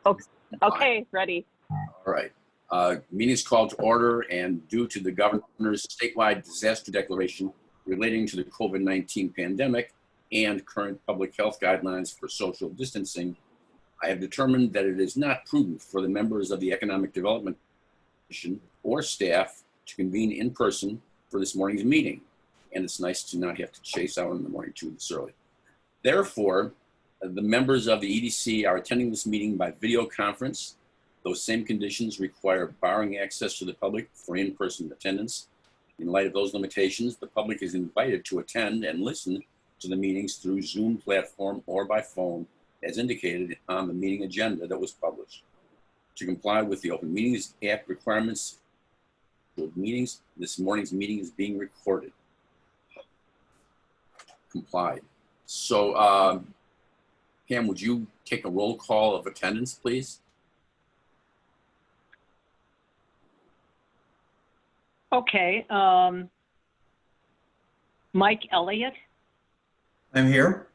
Okay, okay, ready. All right. Meeting is called to order, and due to the governor's statewide disaster declaration relating to the COVID-19 pandemic and current public health guidelines for social distancing, I have determined that it is not prudent for the members of the Economic Development Commission or staff to convene in person for this morning's meeting. And it's nice to not have to chase out in the morning too this early. Therefore, the members of the EDC are attending this meeting by video conference. Those same conditions require barring access to the public for in-person attendance. In light of those limitations, the public is invited to attend and listen to the meetings through Zoom platform or by phone, as indicated on the meeting agenda that was published. To comply with the Open Meetings Act requirements of meetings, this morning's meeting is being recorded. Complied. So, Pam, would you take a roll call of attendance, please? Okay, Mike Elliott, I'm here.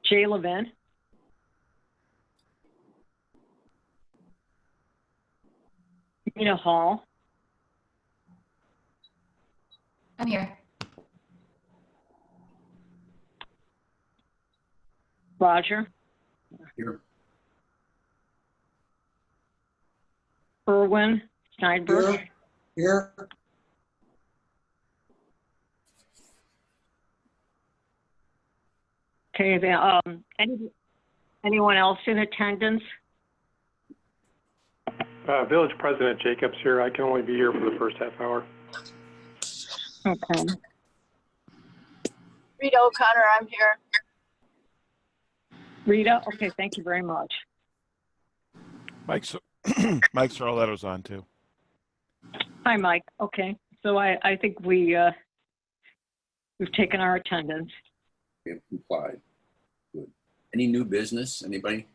Jay Levin, Nina Hall, I'm here. Roger, Here. Erwin Steinberg, Here. okay, anyone else in attendance? Village President Jacobs here. I can only be here for the first half hour. Okay. Rita O'Connor, I'm here. Rita, okay, thank you very much. Mike Sorletto's on too. Hi, Mike. Okay, so I think we've taken our attendance. We have complied. Good. Any new business? Anybody?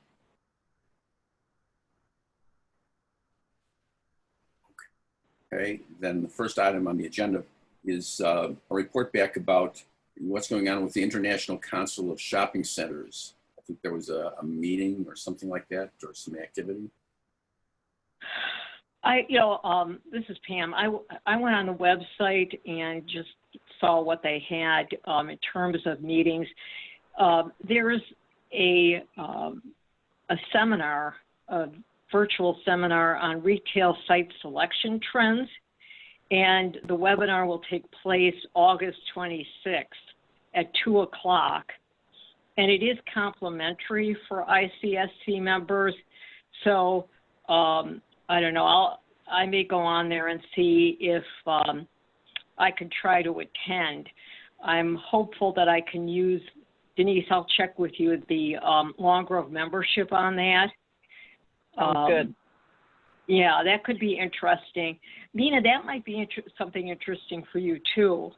Okay, then the first item on the agenda is a report back about what's going on with the International Council of Shopping Centers. I think there was a meeting or something like that, or some activity. This is Pam. I went on the website and just saw what they had in terms of meetings. There is a seminar, a virtual seminar on retail site selection trends, and the webinar will take place August 26th at 2 o'clock. And it is complimentary for ICSC members. So I don't know, I may go on there and see if I can try to attend. I'm hopeful that I can use, Denise, I'll check with you, the Long Grove membership on that. Good. Yeah, that could be interesting. Nina, that might be something interesting for you too.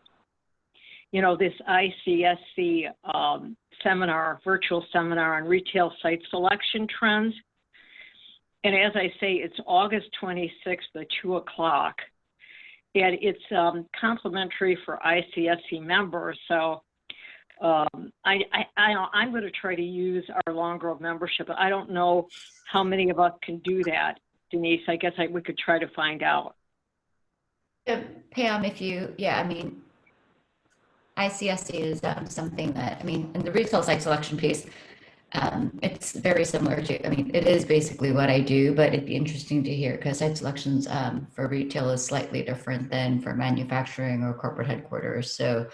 You know, this ICSC seminar, virtual seminar on retail site selection trends. And as I say, it's August 26th at 2 o'clock. And it's complimentary for ICSC members. So I'm going to try to use our Long Grove membership. But I don't know how many of us can do that, Denise. I guess we could try to find out. Pam, ICSC is something that, in the retail site selection piece, it's very similar to, it is basically what I do, but it'd be interesting to hear because site selections for retail is slightly different than for manufacturing or corporate headquarters. So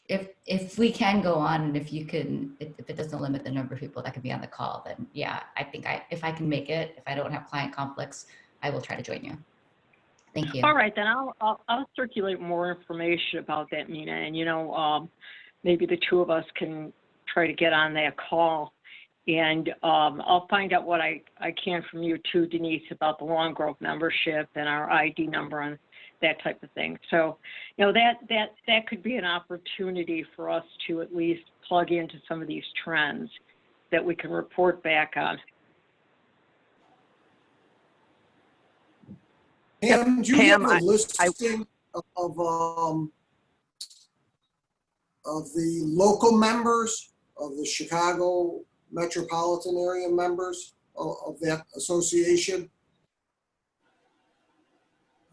if we can go on and if it doesn't limit the number of people that can be on the call, then I think if I can make it, if I don't have client conflicts, I will try to join you. Thank you. All right, then I'll circulate more information about that, Mina, and maybe the two of us can try to get on that call, and I'll find out what I can from you too, Denise, about the Long Grove membership and our ID number and that type of thing. So, that could be an opportunity for us to at least plug into some of these trends that we can report back on. Pam, do you have a listing of of the local members of the Chicago metropolitan area members of that association?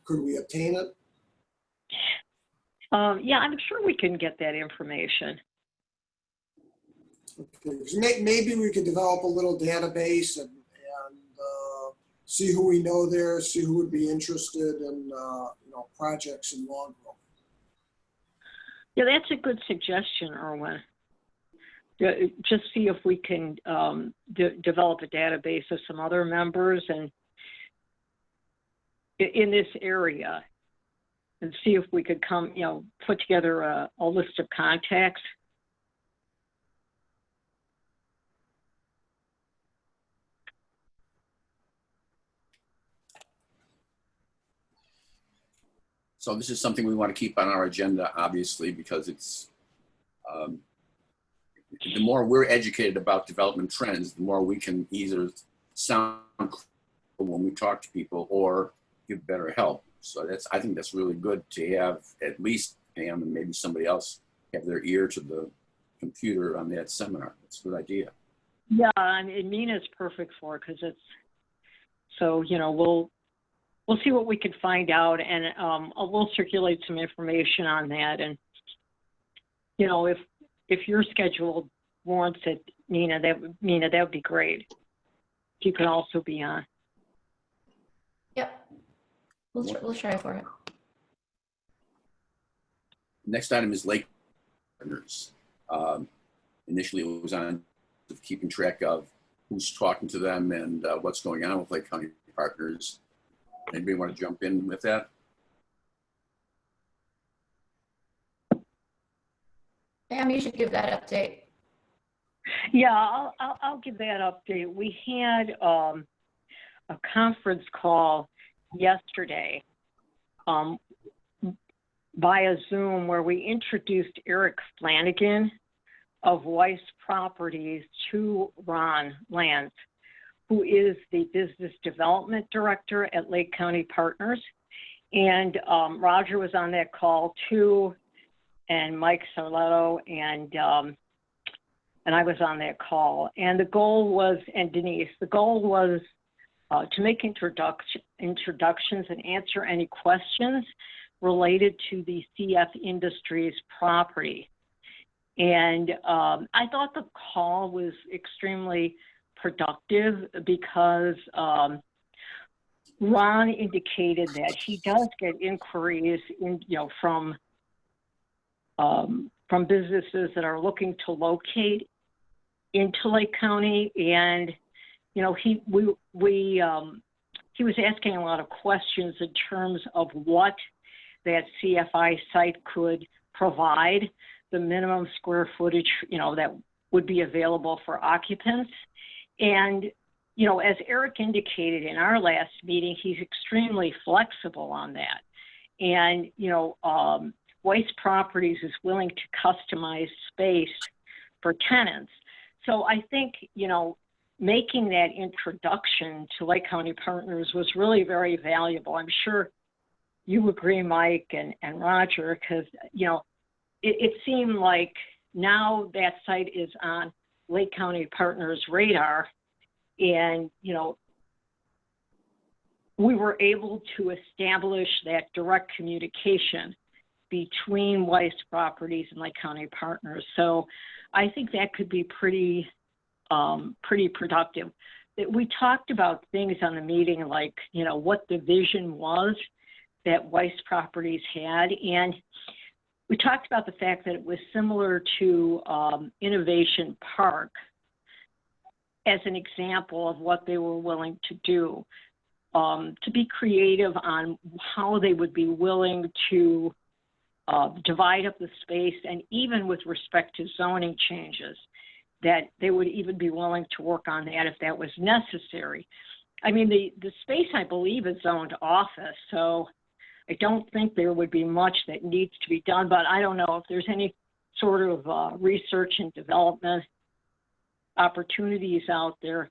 Could we obtain it? Yeah, I'm sure we can get that information. Okay, 'cause maybe we could develop a little database and see who we know there, see who would be interested in, projects in Longville. Yeah, that's a good suggestion, Erwin. Just see if we can develop a database of some other members and in this area, and see if we could put together a list of contacts. So this is something we want to keep on our agenda, obviously, because it's, the more we're educated about development trends, the more we can either sound when we talk to people or give better help. So I think that's really good to have at least Pam and maybe somebody else have their ear to the computer on that seminar. That's a good idea. Yeah, I mean, Mina's perfect for it because it's, so, we'll see what we can find out, and we'll circulate some information on that. And, if your schedule warrants it, Mina, that would be great. If you could also be on. Yep. We'll try for it. Next item is Lake Partners. Initially, it was on keeping track of who's talking to them and what's going on with Lake County Partners. Anybody want to jump in with that? Pam, you should give that update. Yeah, I'll give that update. We had a conference call yesterday via Zoom where we introduced Eric Flanagan of Weiss Properties to Ron Lance, who is the Business Development Director at Lake County Partners. And Roger was on that call too, and Mike Sarletto, and I was on that call. And the goal was, and Denise, the goal was to make introductions and answer any questions related to the CF Industries property. And I thought the call was extremely productive because Ron indicated that he does get inquiries from businesses that are looking to locate into Lake County, and he was asking a lot of questions in terms of what that CFI site could provide, the minimum square footage that would be available for occupants. And as Eric indicated in our last meeting, he's extremely flexible on that. And Weiss Properties is willing to customize space for tenants. So I think, making that introduction to Lake County Partners was really very valuable. I'm sure you agree, Mike and Roger, because, it seemed like now that site is on Lake County Partners' radar, and, we were able to establish that direct communication between Weiss Properties and Lake County Partners. So I think that could be pretty productive. We talked about things on the meeting like, what the vision was that Weiss Properties had. And we talked about the fact that it was similar to Innovation Park as an example of what they were willing to do, to be creative on how they would be willing to divide up the space, and even with respect to zoning changes, that they would even be willing to work on that if that was necessary. I mean, the space, I believe, is zoned office, so I don't think there would be much that needs to be done, but I don't know if there's any sort of research and development opportunities out there.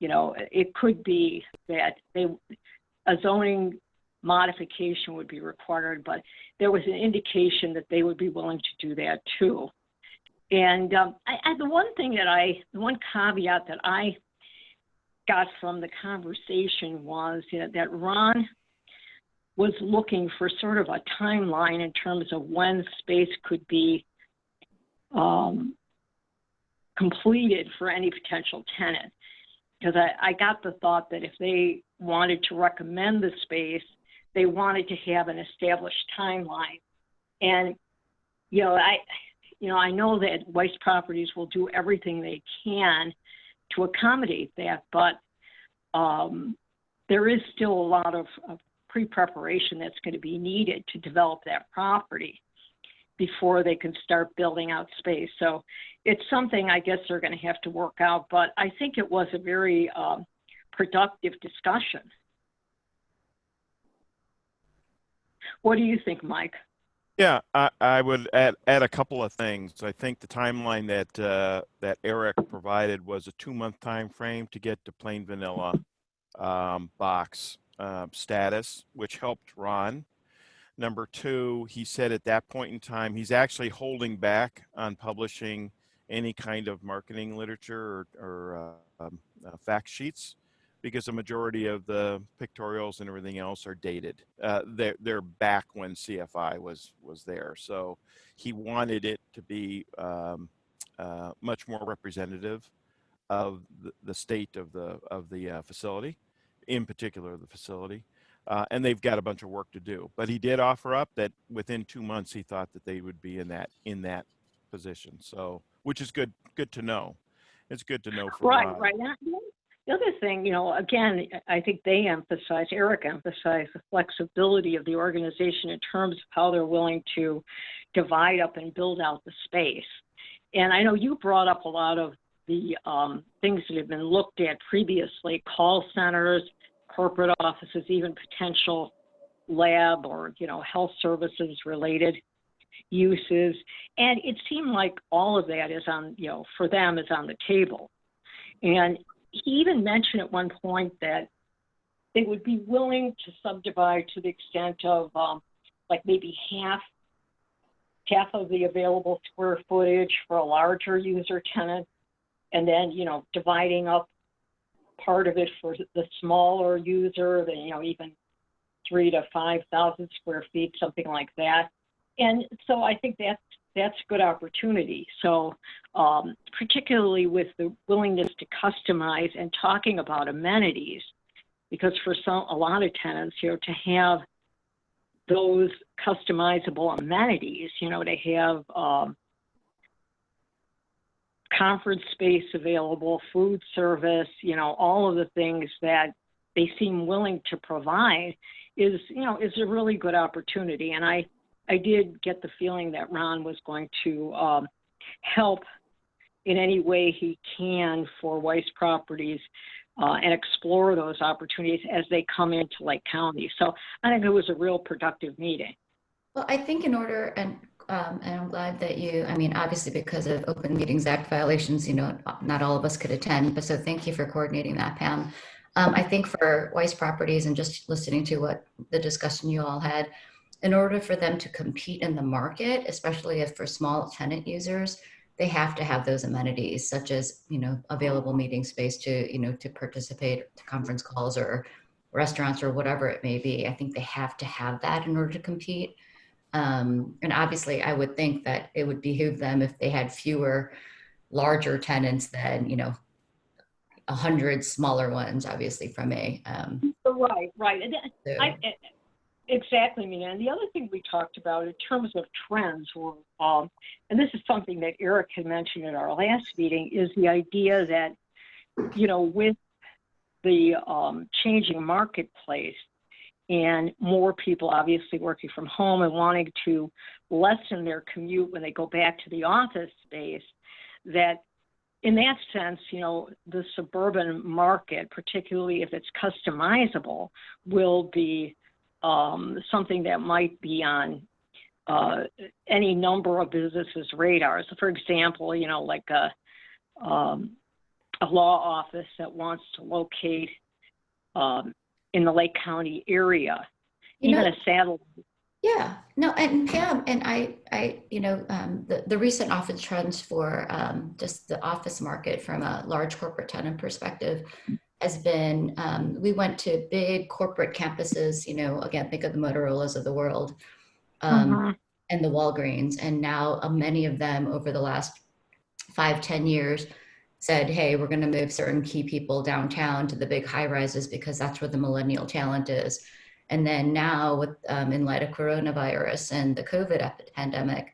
It could be that a zoning modification would be required, but there was an indication that they would be willing to do that too. And the one thing the one caveat that I got from the conversation was that Ron was looking for sort of a timeline in terms of when space could be completed for any potential tenant. Because I got the thought that if they wanted to recommend the space, they wanted to have an established timeline. And, I know that Weiss Properties will do everything they can to accommodate that, but there is still a lot of pre-preparation that's going to be needed to develop that property before they can start building out space. So it's something I guess they're going to have to work out, but I think it was a very productive discussion. What do you think, Mike? Yeah, I would add a couple of things. I think the timeline that Eric provided was a 2-month time frame to get to plain vanilla box status, which helped Ron. Number 2, he said at that point in time, he's actually holding back on publishing any kind of marketing literature or fact sheets because the majority of the pictorials and everything else are dated. They're back when CFI was there. So he wanted it to be much more representative of the state of the facility, in particular the facility. And they've got a bunch of work to do. But he did offer up that within 2 months he thought that they would be in that position. So, which is good to know. It's good to know for Ron. Right. The other thing, again, I think Eric emphasized the flexibility of the organization in terms of how they're willing to divide up and build out the space. And I know you brought up a lot of the things that have been looked at previously, call centers, corporate offices, even potential lab or, health services related uses. And it seemed like all of that is on, for them is on the table. And he even mentioned at one point that they would be willing to subdivide to the extent of like maybe half of the available square footage for a larger user tenant, and then, dividing up part of it for the smaller user, even 3,000 to 5,000 square feet, something like that. And so I think that's a good opportunity. So particularly with the willingness to customize and talking about amenities, because for a lot of tenants, to have those customizable amenities, to have conference space available, food service, all of the things that they seem willing to provide is a really good opportunity. And I did get the feeling that Ron was going to help in any way he can for Weiss Properties and explore those opportunities as they come into Lake County. So I think it was a real productive meeting. Well, I think in order, and I'm glad that obviously because of Open Meetings Act violations, not all of us could attend, but so thank you for coordinating that, Pam. I think for Weiss Properties and just listening to what the discussion you all had, in order for them to compete in the market, especially if for small tenant users, they have to have those amenities such as, available meeting space to, to participate to conference calls or restaurants or whatever it may be. I think they have to have that in order to compete. And obviously I would think that it would behoove them if they had fewer larger tenants than, 100 smaller ones, obviously from a. Right. And exactly, Mina. And the other thing we talked about in terms of trends were, and this is something that Eric had mentioned at our last meeting, is the idea that, with the changing marketplace and more people obviously working from home and wanting to lessen their commute when they go back to the office space, that in that sense, the suburban market, particularly if it's customizable, will be something that might be on any number of businesses' radars. For example, like a law office that wants to locate in the Lake County area, even a satellite. Yeah, no, and Pam and the recent office trends for just the office market from a large corporate tenant perspective has been, we went to big corporate campuses, again, think of the Motorola's of the world, um, Mm-hmm. and the Walgreens, and now many of them over the last 5, 10 years said, hey, we're going to move certain key people downtown to the big high rises because that's where the millennial talent is. And then now, with in light of coronavirus and the COVID pandemic,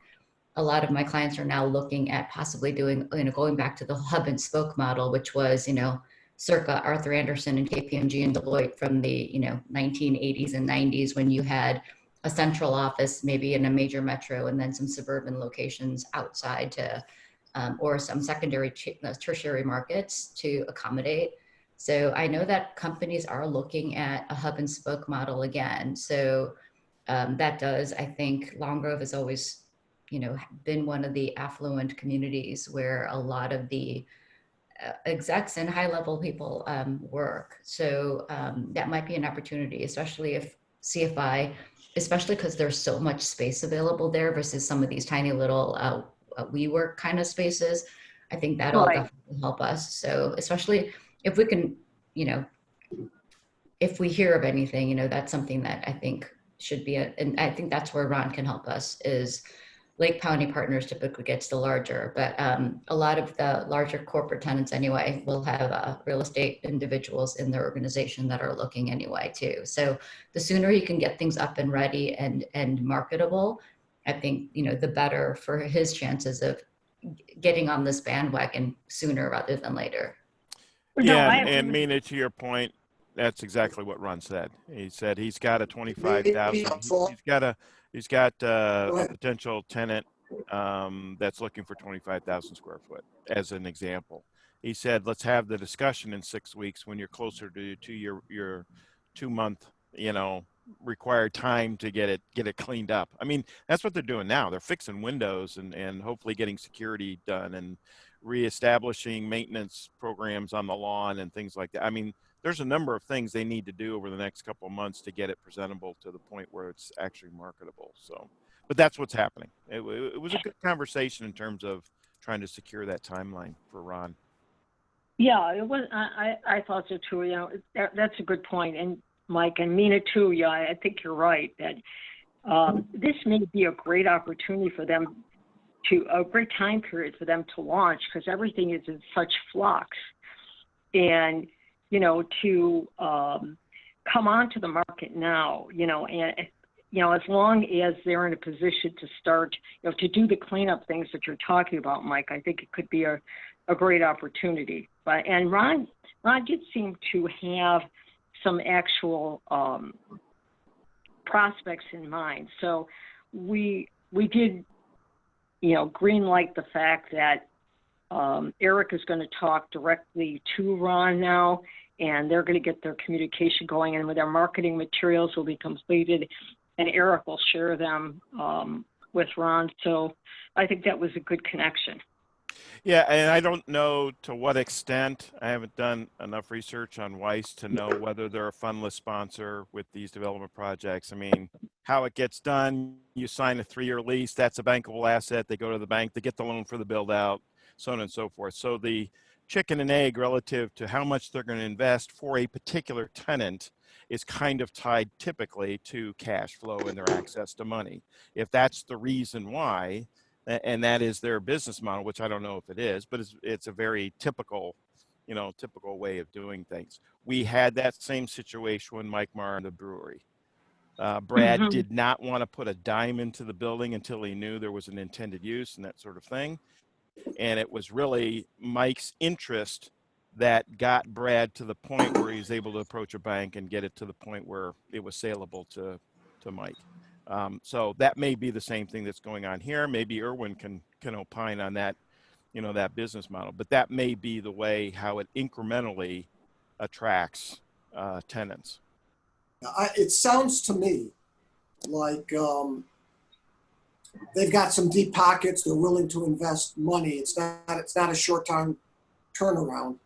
a lot of my clients are now looking at possibly doing, going back to the hub and spoke model, which was, circa Arthur Andersen and KPMG and Deloitte from the, 1980s and 90s, when you had a central office, maybe in a major metro, and then some suburban locations outside to, or some secondary, tertiary markets to accommodate. So I know that companies are looking at a hub and spoke model again. So that does, I think, Long Grove has always, been one of the affluent communities where a lot of the execs and high level people work. So that might be an opportunity, especially if CFI, especially because there's so much space available there versus some of these tiny little WeWork kind of spaces. I think that'll Right. definitely help us. So especially if we can, you know, if we hear of anything, that's something that I think should be and I think that's where Ron can help us is Lake County Partners typically gets the larger, but a lot of the larger corporate tenants anyway will have real estate individuals in their organization that are looking anyway too. So the sooner you can get things up and ready and marketable, I think, the better for his chances of getting on this bandwagon sooner rather than later. No, Yeah, I and, agree and with you. Mina, to your point, that's exactly what Ron said. He said he's got a Maybe 25,000. up for, He's got go a ahead. potential tenant that's looking for 25,000 square foot, as an example. He said, let's have the discussion in 6 weeks when you're closer to your 2 month, required time to get it cleaned up. I mean, that's what they're doing now. They're fixing windows and hopefully getting security done and reestablishing maintenance programs on the lawn and things like that. I mean, there's a number of things they need to do over the next couple of months to get it presentable to the point where it's actually marketable. So, but that's what's happening. It was a good conversation in terms of trying to secure that timeline for Ron. Yeah, it was. I thought so too. That's a good point. And Mike and Mina too. Yeah, I think you're right that this may be a great opportunity for them a great time period for them to launch because everything is in such flux. And, to come onto the market now, as long as they're in a position to start, to do the cleanup things that you're talking about, Mike, I think it could be a great opportunity. And Ron did seem to have some actual prospects in mind. So we did, green light the fact that Eric is going to talk directly to Ron now, and they're going to get their communication going, and with their marketing materials will be completed, and Eric will share them with Ron. So I think that was a good connection. Yeah, and I don't know to what extent. I haven't done enough research on Weiss to know whether they're a fundless sponsor with these development projects. I mean, how it gets done, you sign a 3-year lease, that's a bankable asset. They go to the bank, they get the loan for the build out, so on and so forth. So the chicken and egg relative to how much they're going to invest for a particular tenant is kind of tied typically to cash flow and their access to money. If that's the reason why, and that is their business model, which I don't know if it is, but it's a very typical way of doing things. We had that same situation when Mike Marr and the brewery. Brad Mm-hmm. did not want to put a dime into the building until he knew there was an intended use and that sort of thing. And it was really Mike's interest that got Brad to the point where he was able to approach a bank and get it to the point where it was saleable to Mike. So that may be the same thing that's going on here. Maybe Irwin can opine on that, that business model, but that may be the way how it incrementally attracts tenants. It sounds to me like they've got some deep pockets. They're willing to invest money. It's not a short-term turnaround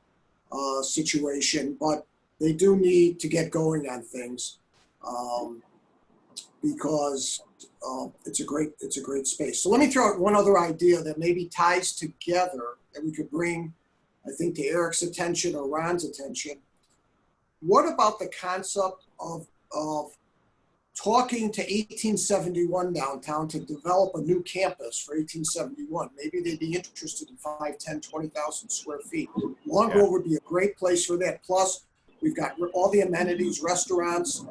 situation, but they do need to get going on things because it's a great space. So let me throw out one other idea that maybe ties together that we could bring, I think, to Eric's attention or Ron's attention. What about the concept of talking to 1871 downtown to develop a new campus for 1871? Maybe they'd be interested in 5, 10, 20,000 square feet. Long Grove would be a great place for that. Plus, we've got all the amenities, restaurants,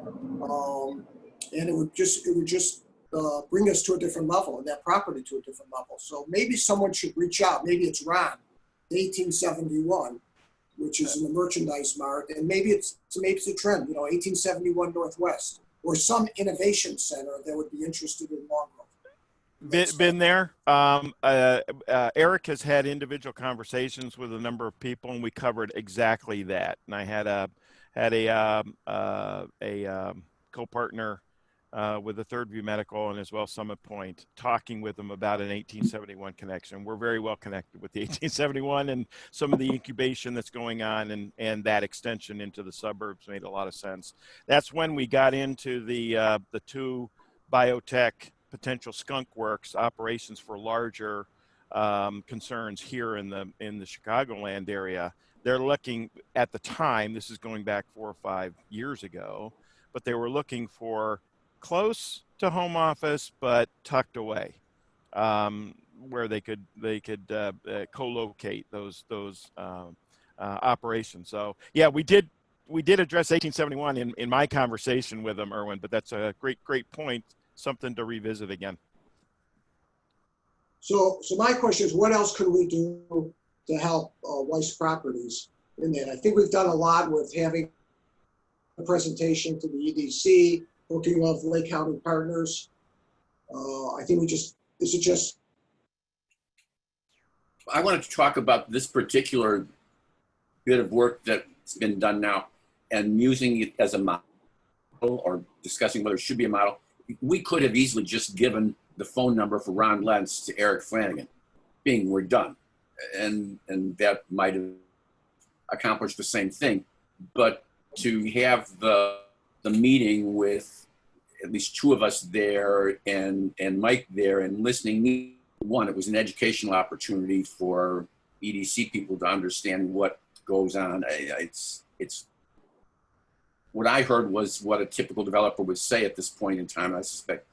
and it would just bring us to a different level and that property to a different level. So maybe someone should reach out. Maybe it's Ron, 1871, which is in the merchandise mart, and maybe it's a trend, 1871 Northwest, or some innovation center that would be interested in Long Grove. Been there. Eric has had individual conversations with a number of people, and we covered exactly that. And I had a co-partner with the Third View Medical and as well Summit Point, talking with them about an 1871 connection. We're very well connected with the 1871 and some of the incubation that's going on, and that extension into the suburbs made a lot of sense. That's when we got into the two biotech potential skunk works operations for larger concerns here in the Chicagoland area. They're looking at the time, this is going back 4 or 5 years ago, but they were looking for close to home office but tucked away, where they could co-locate those operations. So yeah, we did address 1871 in my conversation with them, Erwin. But that's a great point, something to revisit again. So my question is, what else could we do to help Weiss Properties in that? I think we've done a lot with having a presentation to the EDC, working with Lake County partners. I think this is just. I wanted to talk about this particular bit of work that's been done now and using it as a model or discussing whether it should be a model. We could have easily just given the phone number for Ron Lentz to Eric Flanagan, being we're done. And that might have accomplished the same thing. But to have the meeting with at least 2 of us there and Mike there and listening, one, it was an educational opportunity for EDC people to understand what goes on. It's what I heard was what a typical developer would say at this point in time. I suspect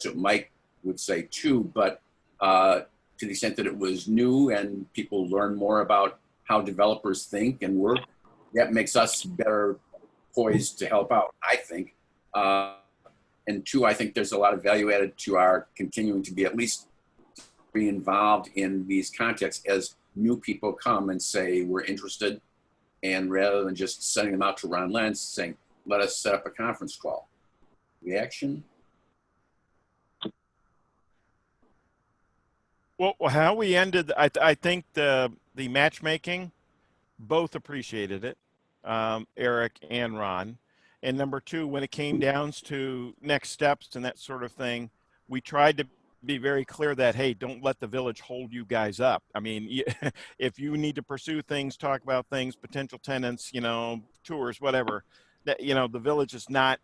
what Mike would say too, but to the extent that it was new and people learn more about how developers think and work, that makes us better poised to help out, I think. And 2, I think there's a lot of value added to our continuing to be at least be involved in these contexts as new people come and say we're interested, and rather than just sending them out to Ron Lentz saying, let us set up a conference call. Reaction? Well, how we ended, I think the matchmaking, both appreciated it, Eric and Ron. And number 2, when it came down to next steps and that sort of thing, we tried to be very clear that, hey, don't let the village hold you guys up. I mean, if you need to pursue things, talk about things, potential tenants, tours, whatever, that, the village is not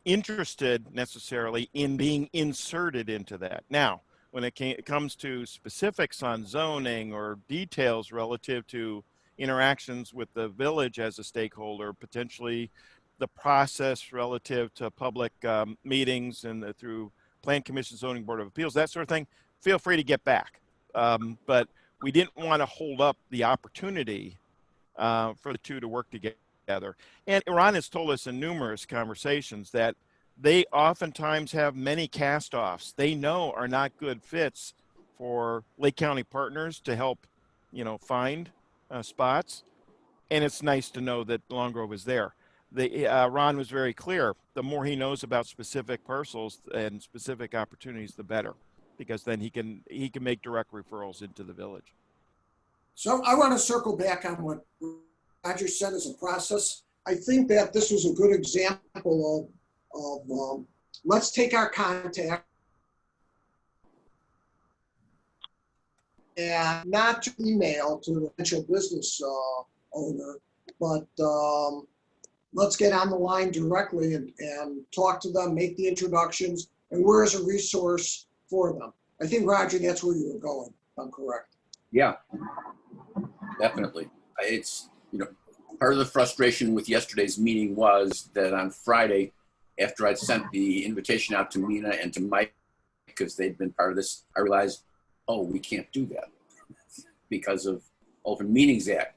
interested necessarily in being inserted into that. Now, when it comes to specifics on zoning or details relative to interactions with the village as a stakeholder, potentially the process relative to public meetings and through Plan Commission, Zoning Board of Appeals, that sort of thing, feel free to get back. But we didn't want to hold up the opportunity for the 2 to work together. And Ron has told us in numerous conversations that they oftentimes have many cast-offs they know are not good fits for Lake County partners to help, find spots. And it's nice to know that Long Grove is there. Ron was very clear. The more he knows about specific parcels and specific opportunities, the better, because then he can make direct referrals into the village. So I want to circle back on what Roger said as a process. I think that this was a good example of let's take our contact and not to email to the potential business owner, but let's get on the line directly and talk to them, make the introductions, and we're as a resource for them. I think, Roger, that's where you were going, if I'm correct. Yeah, definitely. It's, part of the frustration with yesterday's meeting was that on Friday, after I'd sent the invitation out to Mina and to Mike, because they'd been part of this, I realized, oh, we can't do that because of Open Meetings Act.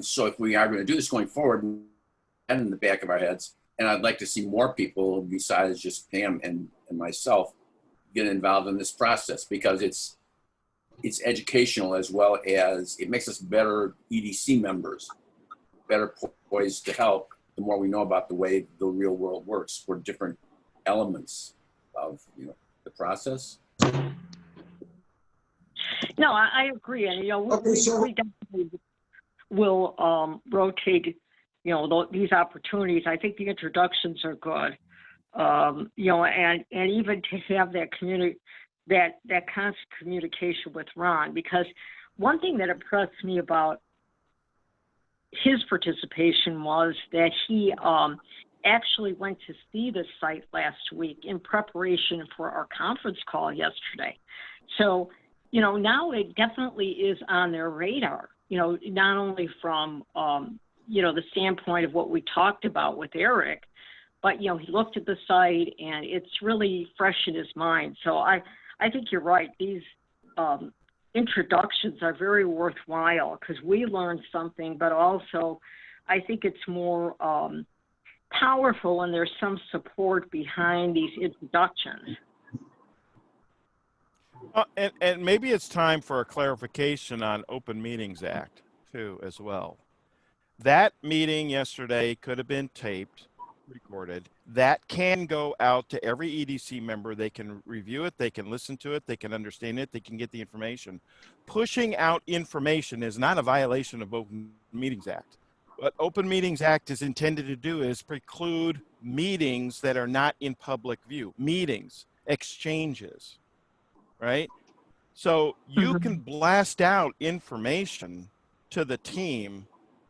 So if we are going to do this going forward, and in the back of our heads, and I'd like to see more people besides just Pam and myself get involved in this process, because it's educational, as well as it makes us better EDC members, better poised to help the more we know about the way the real world works for different elements of the process. No, I agree. And, Okay, so- we definitely will rotate, these opportunities. I think the introductions are good. And even to have that that constant communication with Ron, because one thing that impressed me about his participation was that he actually went to see the site last week in preparation for our conference call yesterday. So, now it definitely is on their radar, not only from, the standpoint of what we talked about with Eric, but, he looked at the site and it's really fresh in his mind. So I think you're right. These introductions are very worthwhile because we learned something, but also I think it's more powerful and there's some support behind these introductions. And maybe it's time for a clarification on Open Meetings Act too, as well. That meeting yesterday could have been taped, recorded. That can go out to every EDC member. They can review it, they can listen to it, they can understand it, they can get the information. Pushing out information is not a violation of Open Meetings Act. What Open Meetings Act is intended to do is preclude meetings that are not in public view, meetings, exchanges, right? So you can blast out information to the team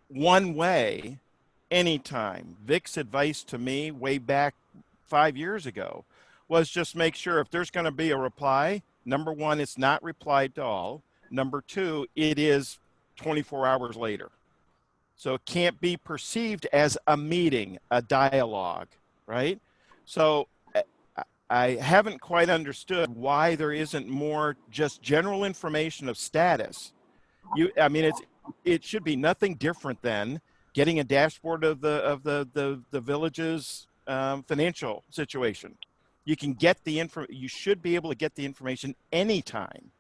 one way anytime. Vic's advice to me way back 5 years ago was just make sure if there's going to be a reply, number one, it's not replied to all. Number two, it is 24 hours later. So it can't be perceived as a meeting, a dialogue, right? So I haven't quite understood why there isn't more just general information of status. It should be nothing different than getting a dashboard of the village's financial situation. You can get you should be able to get the information anytime,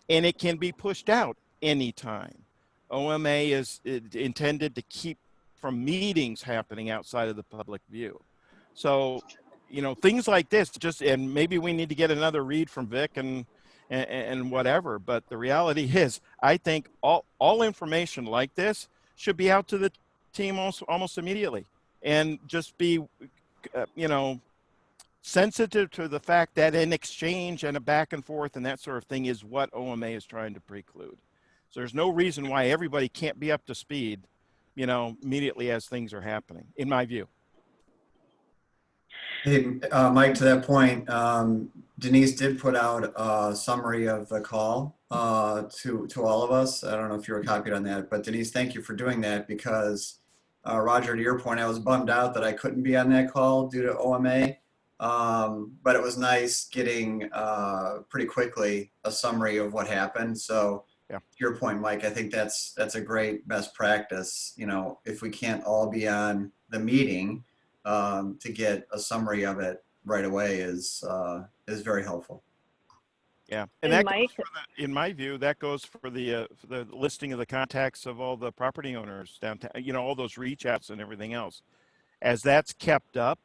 and it can be pushed out anytime. OMA is intended to keep from meetings happening outside of the public view. So, things like this, and maybe we need to get another read from Vic and whatever, but the reality is, I think all information like this should be out to the team almost immediately, and just be, sensitive to the fact that an exchange and a back and forth and that sort of thing is what OMA is trying to preclude. So there's no reason why everybody can't be up to speed, immediately as things are happening, in my view. Hey, Mike, to that point, Denise did put out a summary of the call to all of us. I don't know if you were copied on that, but Denise, thank you for doing that, because Roger, to your point, I was bummed out that I couldn't be on that call due to OMA, but it was nice getting pretty quickly a summary of what happened. So yeah. To your point, Mike, I think that's a great best practice. If we can't all be on the meeting, to get a summary of it right away is very helpful. Yeah, and that goes in my view, that goes for the listing of the contacts of all the property owners downtown. All those reach outs and everything else. As that's kept up,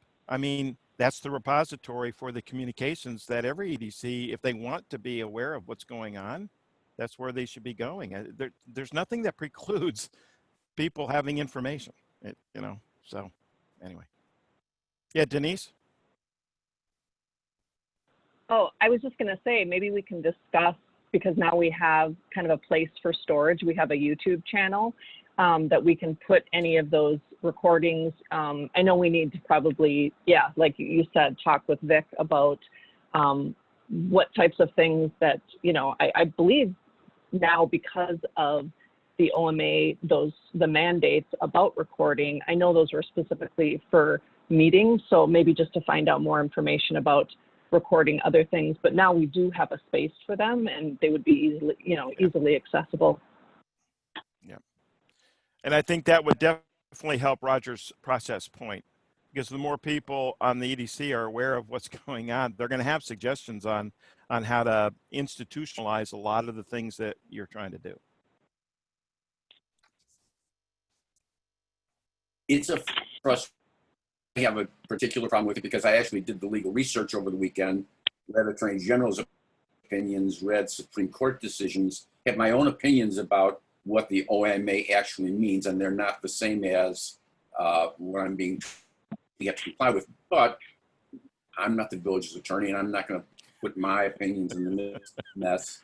that's the repository for the communications that every EDC, if they want to be aware of what's going on, that's where they should be going. There's nothing that precludes people having information. So anyway. Yeah, Denise? Oh, I was just going to say, maybe we can discuss, because now we have kind of a place for storage. We have a YouTube channel that we can put any of those recordings. I know we need to probably, yeah, like you said, talk with Vic about what types of things that, you know, I believe now because of the OMA, the mandates about recording, I know those were specifically for meetings. So maybe just to find out more information about recording other things, but now we do have a space for them and they would be easily, you know, easily accessible. Yeah. And I think that would definitely help Roger's process point, because the more people on the EDC are aware of what's going on, they're going to have suggestions on how to institutionalize a lot of the things that you're trying to do. It's a frustration. I have a particular problem with it because I actually did the legal research over the weekend, read Attorney General's opinions, read Supreme Court decisions, have my own opinions about what the OMA actually means, and they're not the same as what I'm being you have to comply with. But I'm not the village's attorney, and I'm not going to put my opinions in the mess.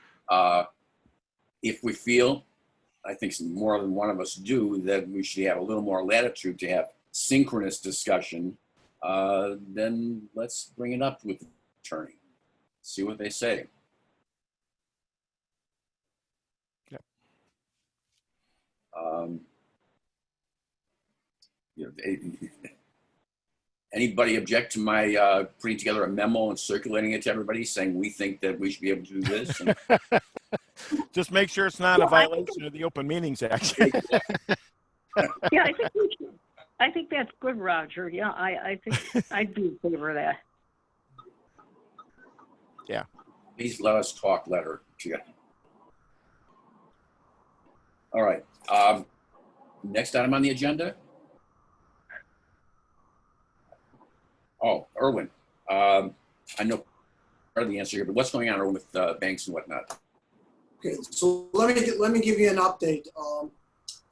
If we feel, I think more than one of us do, that we should have a little more latitude to have synchronous discussion, then let's bring it up with the attorney, see what they say. Yep. You know, anybody object to my putting together a memo and circulating it to everybody saying we think that we should be able to do this? And Just make sure it's not a Well, I think violation of the Open Meetings Act. Yeah, I think we should. I think that's good, Roger. Yeah, I think I'd be in favor of that. Yeah. Please let us talk letter to you. All right. Next item on the agenda. Oh, Erwin. I know part of the answer here, but what's going on, Erwin, with banks and whatnot? Okay, so let me give you an update.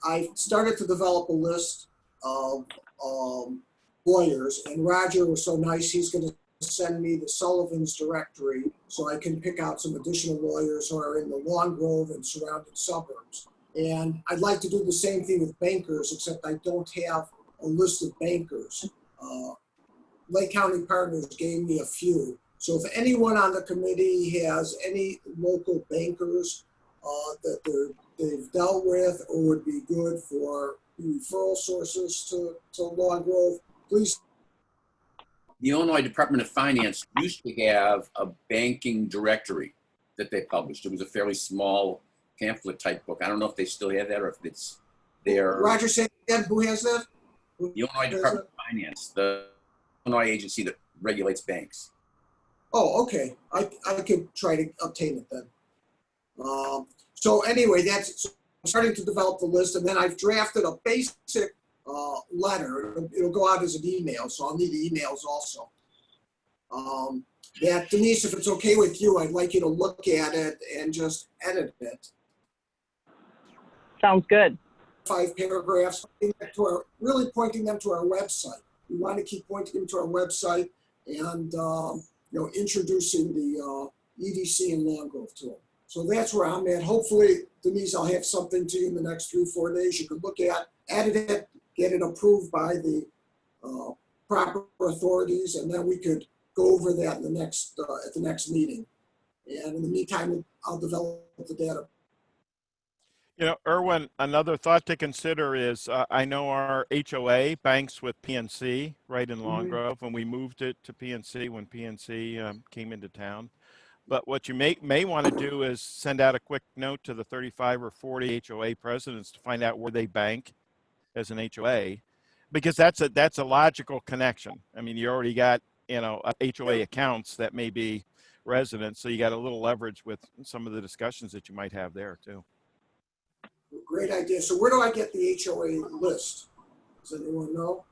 I started to develop a list of lawyers, and Roger was so nice, he's going to send me the Sullivan's directory so I can pick out some additional lawyers who are in the Long Grove and surrounding suburbs. And I'd like to do the same thing with bankers, except I don't have a list of bankers. Lake County Partners gave me a few. So if anyone on the committee has any local bankers that they've dealt with or would be good for referral sources to Long Grove, please. The Illinois Department of Finance used to have a banking directory that they published. It was a fairly small pamphlet type book. I don't know if they still have that or if it's there. Roger, say again, who has that? The Illinois Department of Finance, the Illinois agency that regulates banks. Oh, okay. I could try to obtain it then. So anyway, so I'm starting to develop the list, and then I've drafted a basic letter. It'll go out as an email, so I'll need the emails also. That Denise, if it's okay with you, I'd like you to look at it and just edit it. Sounds good. 5 paragraphs, really pointing them to our website. We want to keep pointing them to our website and introducing the EDC and Long Grove to them. So that's where I'm at. Hopefully, Denise, I'll have something to you in the next 3-4 days. You can look at, edit it, get it approved by the proper authorities, and then we could go over that in the next at the next meeting. And in the meantime, I'll develop the data. You know, Erwin, another thought to consider is I know our HOA banks with PNC right in Long Grove, and we moved it to PNC when PNC came into town. But what you may want to do is send out a quick note to the 35 or 40 HOA presidents to find out where they bank as an HOA, because that's a logical connection. I mean, you already got, HOA accounts that may be residents, so you got a little leverage with some of the discussions that you might have there too. Great idea. So where do I get the HOA list? Does anyone know?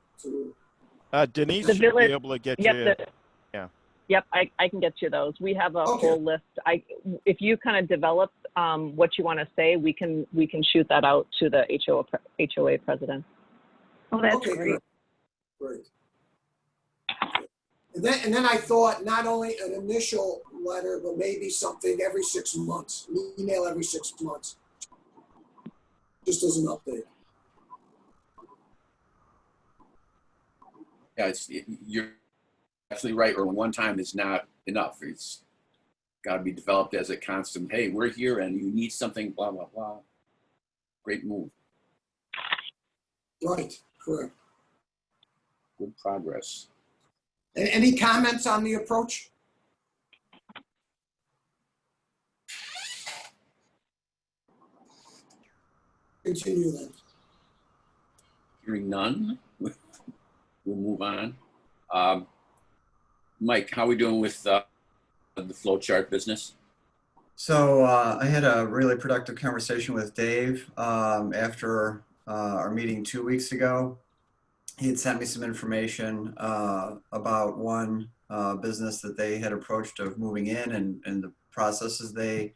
Denise The should village- be able to get Yep, you. Yep, I can get you those. We have a Okay. whole list. If you kind of develop what you want to say, we can shoot that out to the HOA president. Oh, that's Okay, great. Great. And then I thought not only an initial letter, but maybe something every 6 months, an email every 6 months, just as an update. Yeah, you're absolutely right. Or one time is not enough. It's got to be developed as a constant. Hey, we're here, and you need something. Blah blah blah. Great move. Right, correct. Good progress. Any comments on the approach? Continue then. Hearing none, we'll move on. Mike, how are we doing with the flow chart business? So I had a really productive conversation with Dave after our meeting 2 weeks ago. He had sent me some information about one business that they had approached of moving in and the processes they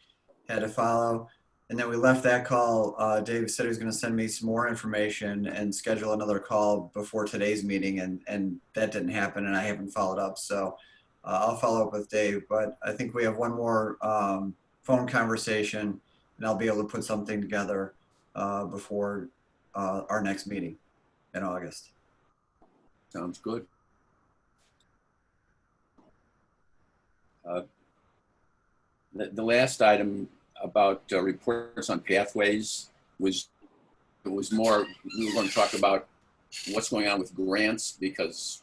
had to follow. And then we left that call. Dave said he was going to send me some more information and schedule another call before today's meeting, and that didn't happen, and I haven't followed up. So I'll follow up with Dave, but I think we have one more phone conversation, and I'll be able to put something together before our next meeting in August. Sounds good. The last item about reports on pathways was, it was more, we were going to talk about what's going on with grants, because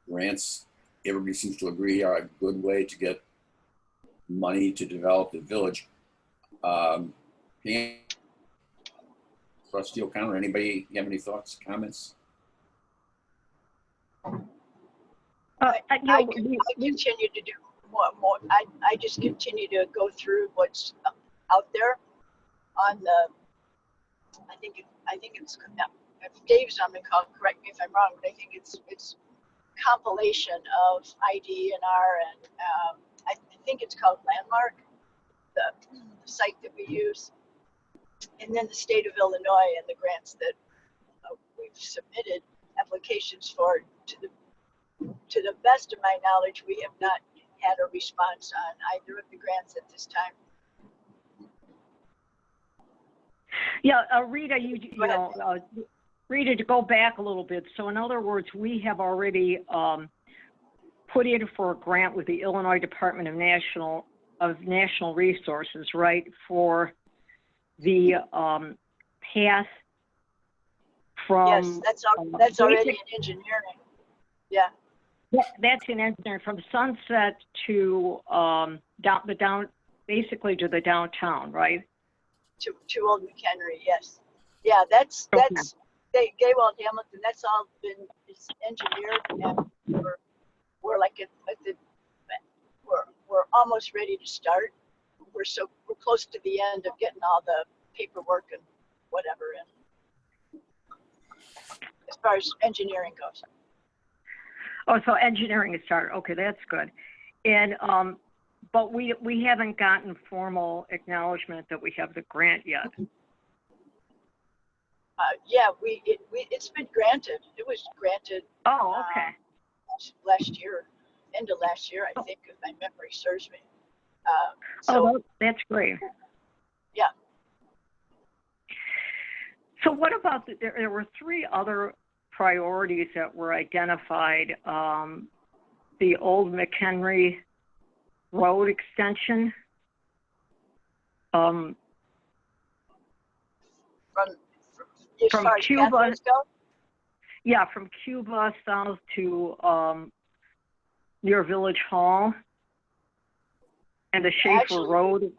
grants, everybody seems to agree, are a good way to get money to develop the village. Trustee O'Connor, anybody have any thoughts, comments? I continue to do more. I just continue to go through what's out there on the, I think it's, if Dave's on the call, correct me if I'm wrong, but I think it's compilation of IDNR and I think it's called Landmark, the site that we use. And then the state of Illinois and the grants that we've submitted applications for. To the best of my knowledge, we have not had a response on either of the grants at this time. Yeah, Rita, Rita, to go back a little bit. So in other words, we have already put in for a grant with the Illinois Department of National Resources, right, for the path from. Yes, that's already in engineering. Yeah. That's in engineering from Sunset to basically to the downtown, right? To Old McHenry, yes. Yeah, that's Gaywald Hamilton. That's all been engineered, and we're like we're almost ready to start. We're close to the end of getting all the paperwork and whatever in as far as engineering goes. Oh, so engineering is started. Okay, that's good. And but we haven't gotten formal acknowledgement that we have the grant yet. Yeah, it's been granted. It was granted. Oh, okay. Last year, end of last year, I think, if my memory serves me. So that's great. Yeah. So what about there were three other priorities that were identified. The Old McHenry Road extension. From Cuba. Yeah, from Cuba south to near Village Hall and the Schaefer Road.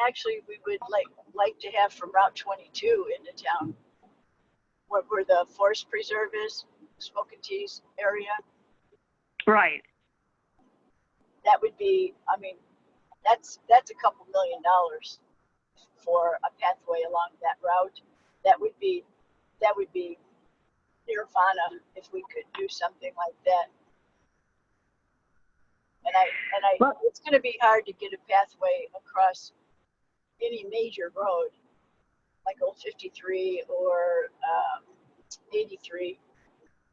Actually, we would like to have from Route 22 into town, where the forest preserve is, Smoking Tees area. Right. That would be, I mean, that's a couple $1 million for a pathway along that route. That would be nirvana if we could do something like that. And it's going to be hard to get a pathway across any major road like Old 53 or 83.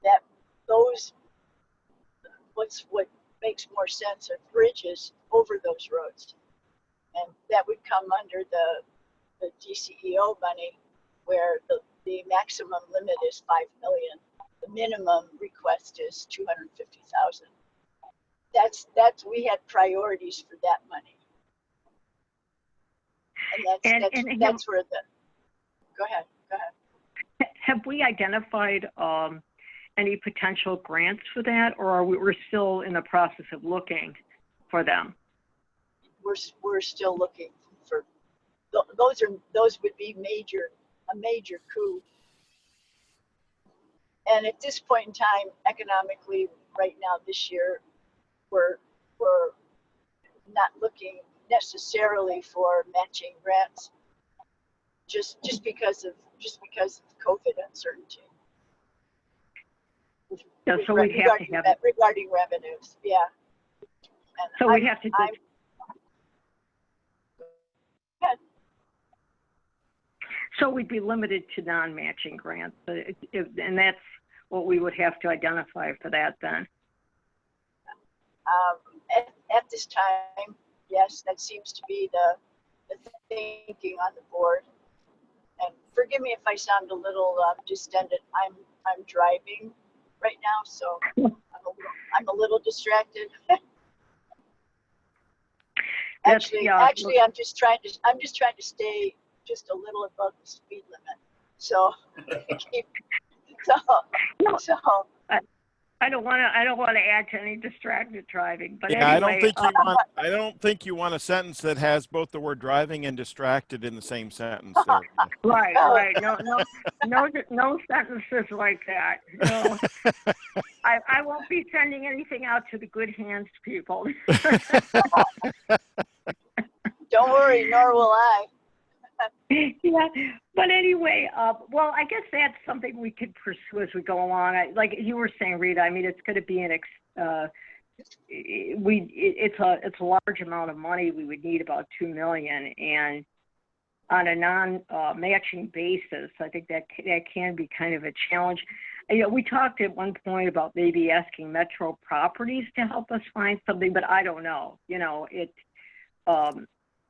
That those what makes more sense are bridges over those roads, and that would come under the DCEO money, where the maximum limit is $5 million. the minimum request is 250,000. We had priorities for that money. And that's where go ahead. Have we identified any potential grants for that, or we're still in the process of looking for them? We're still looking for those would be a major coup. And at this point in time, economically, right now this year, we're not looking necessarily for matching grants, just because of COVID uncertainty. Yeah, so we'd have to have regarding revenues, yeah. And so we'd have to. So we'd be limited to non-matching grants, and that's what we would have to identify for that then. At this time, yes, that seems to be the thinking on the board. And forgive me if I sound a little distended. I'm driving right now, so I'm a little distracted. Actually, I'm just trying to stay just a little above the speed limit. So, I don't want to add to any distracted driving, but yeah, anyway, I don't think you want a sentence that has both the word driving and distracted in the same sentence. There. Right. No sentences like that. No. I won't be sending anything out to the good hands people. Don't worry, nor will I. Yeah, but anyway, well, I guess that's something we could pursue as we go along. Like you were saying, Rita, I mean, it's going to be it's a large amount of money. We would need about $2 million, and on a non-matching basis, I think that can be kind of a challenge. You know, we talked at one point about maybe asking Metro Properties to help us find something, but I don't know. You know,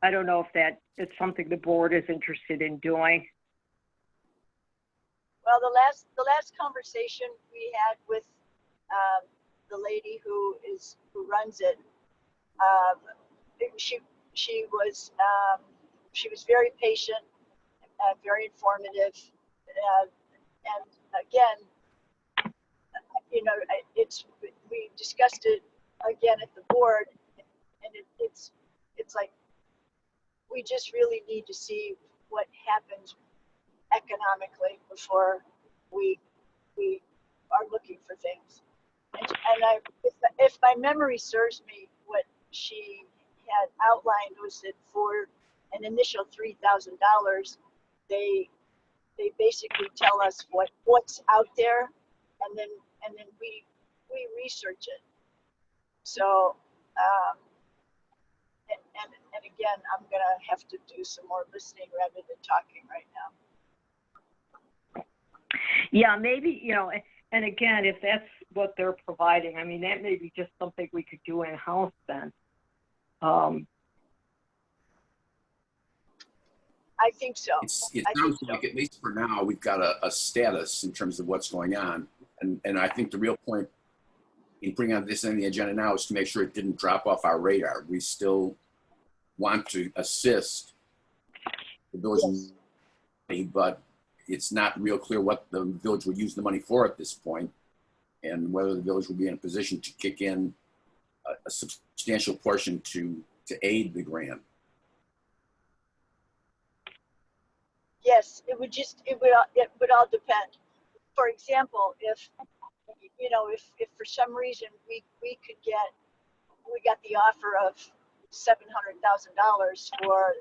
I don't know if that is something the board is interested in doing. Well, the last conversation we had with the lady who runs it, she was very patient, very informative, and again, you know, we discussed it again at the board, and it's like, we just really need to see what happens economically before we are looking for things. And if my memory serves me, what she had outlined was that for an initial $3,000, they basically tell us what's out there, and then we research it. So. And again, I'm going to have to do some more listening rather than talking right now. Yeah, maybe, you know, and again, if that's what they're providing, I mean, that may be just something we could do in-house then. I think so. It sounds like, at least for now, we've got a status in terms of what's going on. And I think the real point in bringing this on the agenda now is to make sure it didn't drop off our radar. We still want to assist the village, yes, but it's not real clear what the village would use the money for at this point, and whether the village will be in a position to kick in a substantial portion to aid the grant. Yes, it would all depend. For example, if for some reason we got the offer of $700,000 for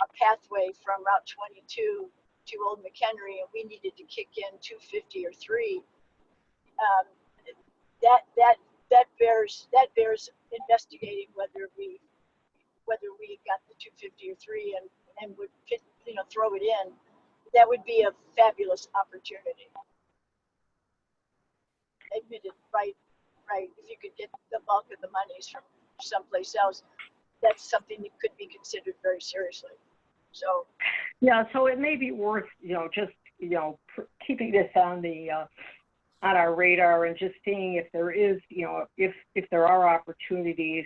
a pathway from Route 22 to Old McHenry, and we needed to kick in 250 or 3. That bears investigating whether we got the 250 or 3 and would throw it in. That would be a fabulous opportunity. Admitted, right. If you could get the bulk of the monies from someplace else, that's something that could be considered very seriously. So. Yeah, so it may be worth, just, keeping this on the on our radar and just seeing if there is, if there are opportunities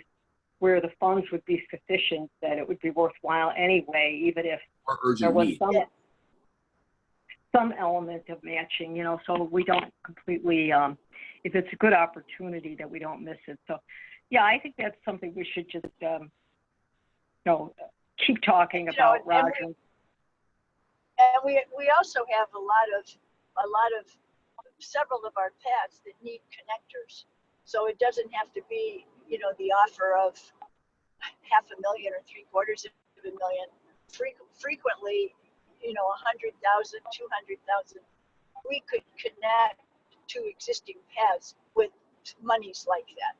where the funds would be sufficient, that it would be worthwhile anyway, even if Or there urgent was need. some element of matching, so we don't completely, if it's a good opportunity, that we don't miss it. So, yeah, I think that's something we should just, keep talking about, Roger. And we also have several of our paths that need connectors. So it doesn't have to be, the offer of $500,000 or $750,000. Frequently, 100,000, 200,000, we could connect to existing paths with monies like that.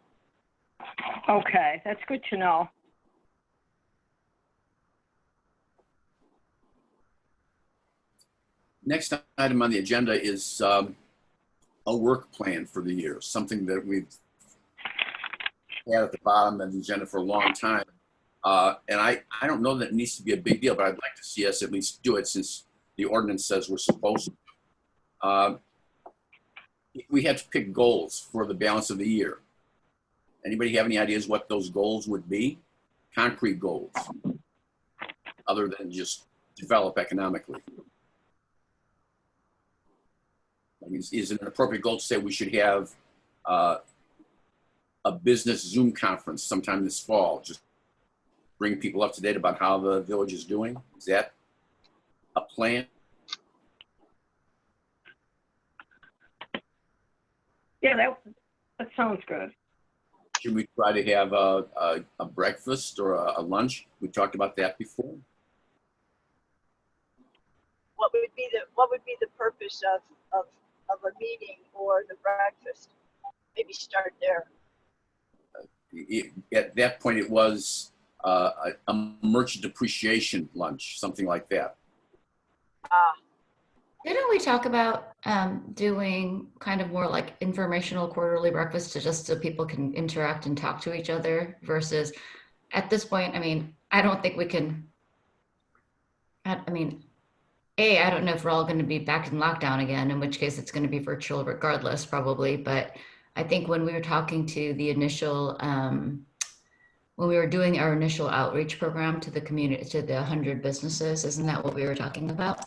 Okay, that's good to know. Next item on the agenda is a work plan for the year, something that we've had at the bottom of the agenda for a long time. And I don't know that it needs to be a big deal, but I'd like to see us at least do it since the ordinance says we're supposed to. We have to pick goals for the balance of the year. Anybody have any ideas what those goals would be? Concrete goals, other than just develop economically. I mean, is it an appropriate goal to say we should have a business Zoom conference sometime this fall? Just bring people up to date about how the village is doing? Is that a plan? Yeah, that sounds good. Should we try to have a breakfast or a lunch? We talked about that before. What would be the purpose of a meeting or the breakfast? Maybe start there. At that point, it was a merchant appreciation lunch, something like that. Didn't we talk about doing kind of more like informational quarterly breakfast just so people can interact and talk to each other versus at this point, I mean, I don't think we can, I don't know if we're all going to be back in lockdown again, in which case it's going to be virtual regardless, probably. But I think when we were talking to the initial, when we were doing our initial outreach program to the community, to the 100 businesses, isn't that what we were talking about?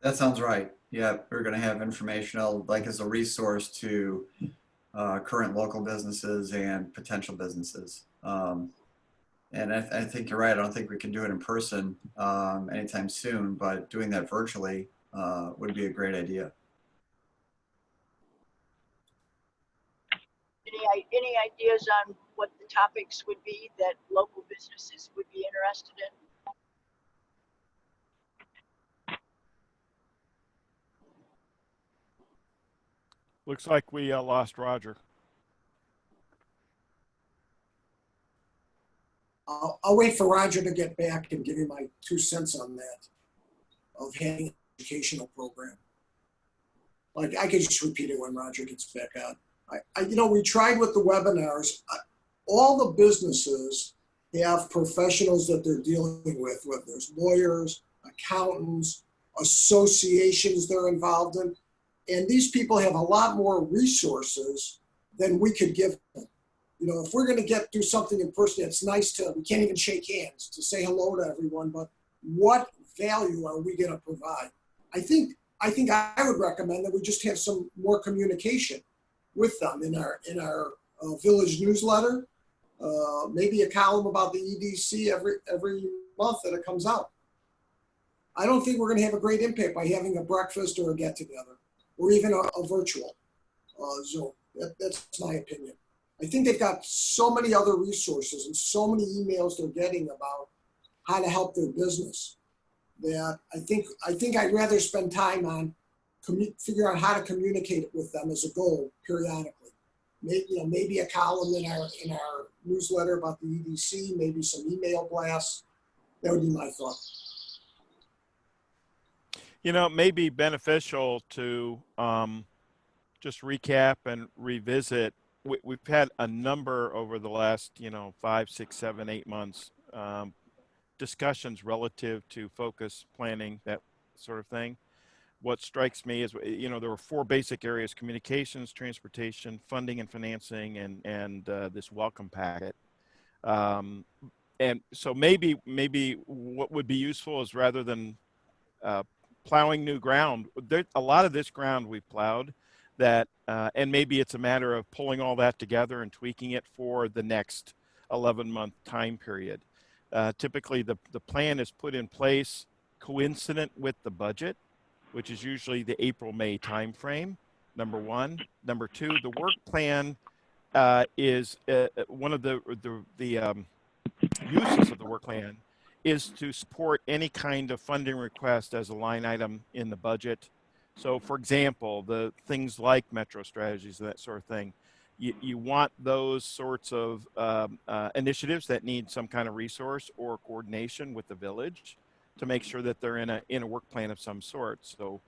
That sounds right. Yeah, we're going to have informational, like as a resource to current local businesses and potential businesses. And I think you're right. I don't think we can do it in person anytime soon, but doing that virtually would be a great idea. Any ideas on what the topics would be that local businesses would be interested in? Looks like we lost Roger. I'll wait for Roger to get back and give you my 2 cents on that, of having an educational program. Like, I could just repeat it when Roger gets back on. We tried with the webinars. All the businesses have professionals that they're dealing with, whether there's lawyers, accountants, associations they're involved in. And these people have a lot more resources than we could give them. If we're going to do something in person, it's nice we can't even shake hands to say hello to everyone, but what value are we going to provide? I think I would recommend that we just have some more communication with them in our village newsletter, maybe a column about the EDC every month that it comes out. I don't think we're going to have a great impact by having a breakfast or a get together, or even a virtual Zoom. That's my opinion. I think they've got so many other resources and so many emails they're getting about how to help their business that I think I'd rather spend time on figure out how to communicate it with them as a goal periodically. Maybe a column in our newsletter about the EDC, maybe some email blasts. That would be my thought. It may be beneficial to just recap and revisit. We've had a number over the last, 5, 6, 7, 8 months discussions relative to focus planning, that sort of thing. What strikes me is, there were 4 basic areas: communications, transportation, funding and financing, and this welcome packet. And so maybe what would be useful is, rather than plowing new ground, a lot of this ground we've plowed, that and maybe it's a matter of pulling all that together and tweaking it for the next 11-month time period. Typically, the plan is put in place coincident with the budget, which is usually the April-May timeframe, number one. Number two, the work plan is one of the uses of the work plan is to support any kind of funding request as a line item in the budget. So, for example, the things like metro strategies, that sort of thing, you want those sorts of initiatives that need some kind of resource or coordination with the village to make sure that they're in a work plan of some sort. So,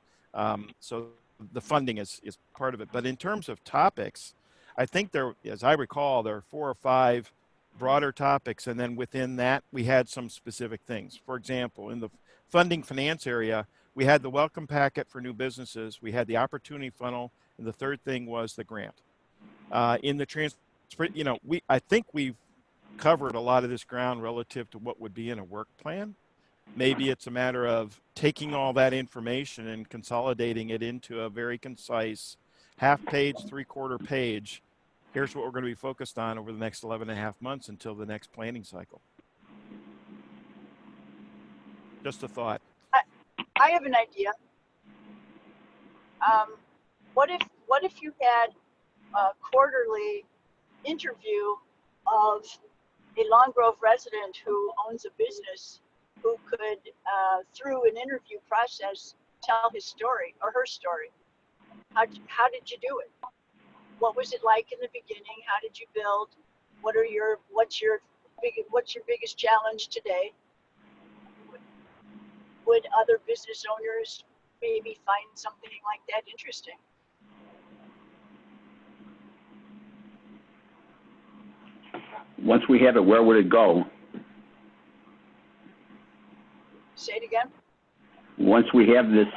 so the funding is part of it. But in terms of topics, I think there, as I recall, there are 4 or 5 broader topics, and then within that we had some specific things. For example, in the funding finance area, we had the welcome packet for new businesses, we had the opportunity funnel, and the third thing was the grant. In the I think we've covered a lot of this ground relative to what would be in a work plan. Maybe it's a matter of taking all that information and consolidating it into a very concise half-page, 3/4 page. Here's what we're going to be focused on over the next 11.5 months until the next planning cycle. Just a thought. I have an idea. What if you had a quarterly interview of a Long Grove resident who owns a business, who could, through an interview process, tell his story or her story? How did you do it? What was it like in the beginning? How did you build? What's your biggest challenge today? Would other business owners maybe find something like that interesting? Once we have it, where would it go? Say it again. Once we have this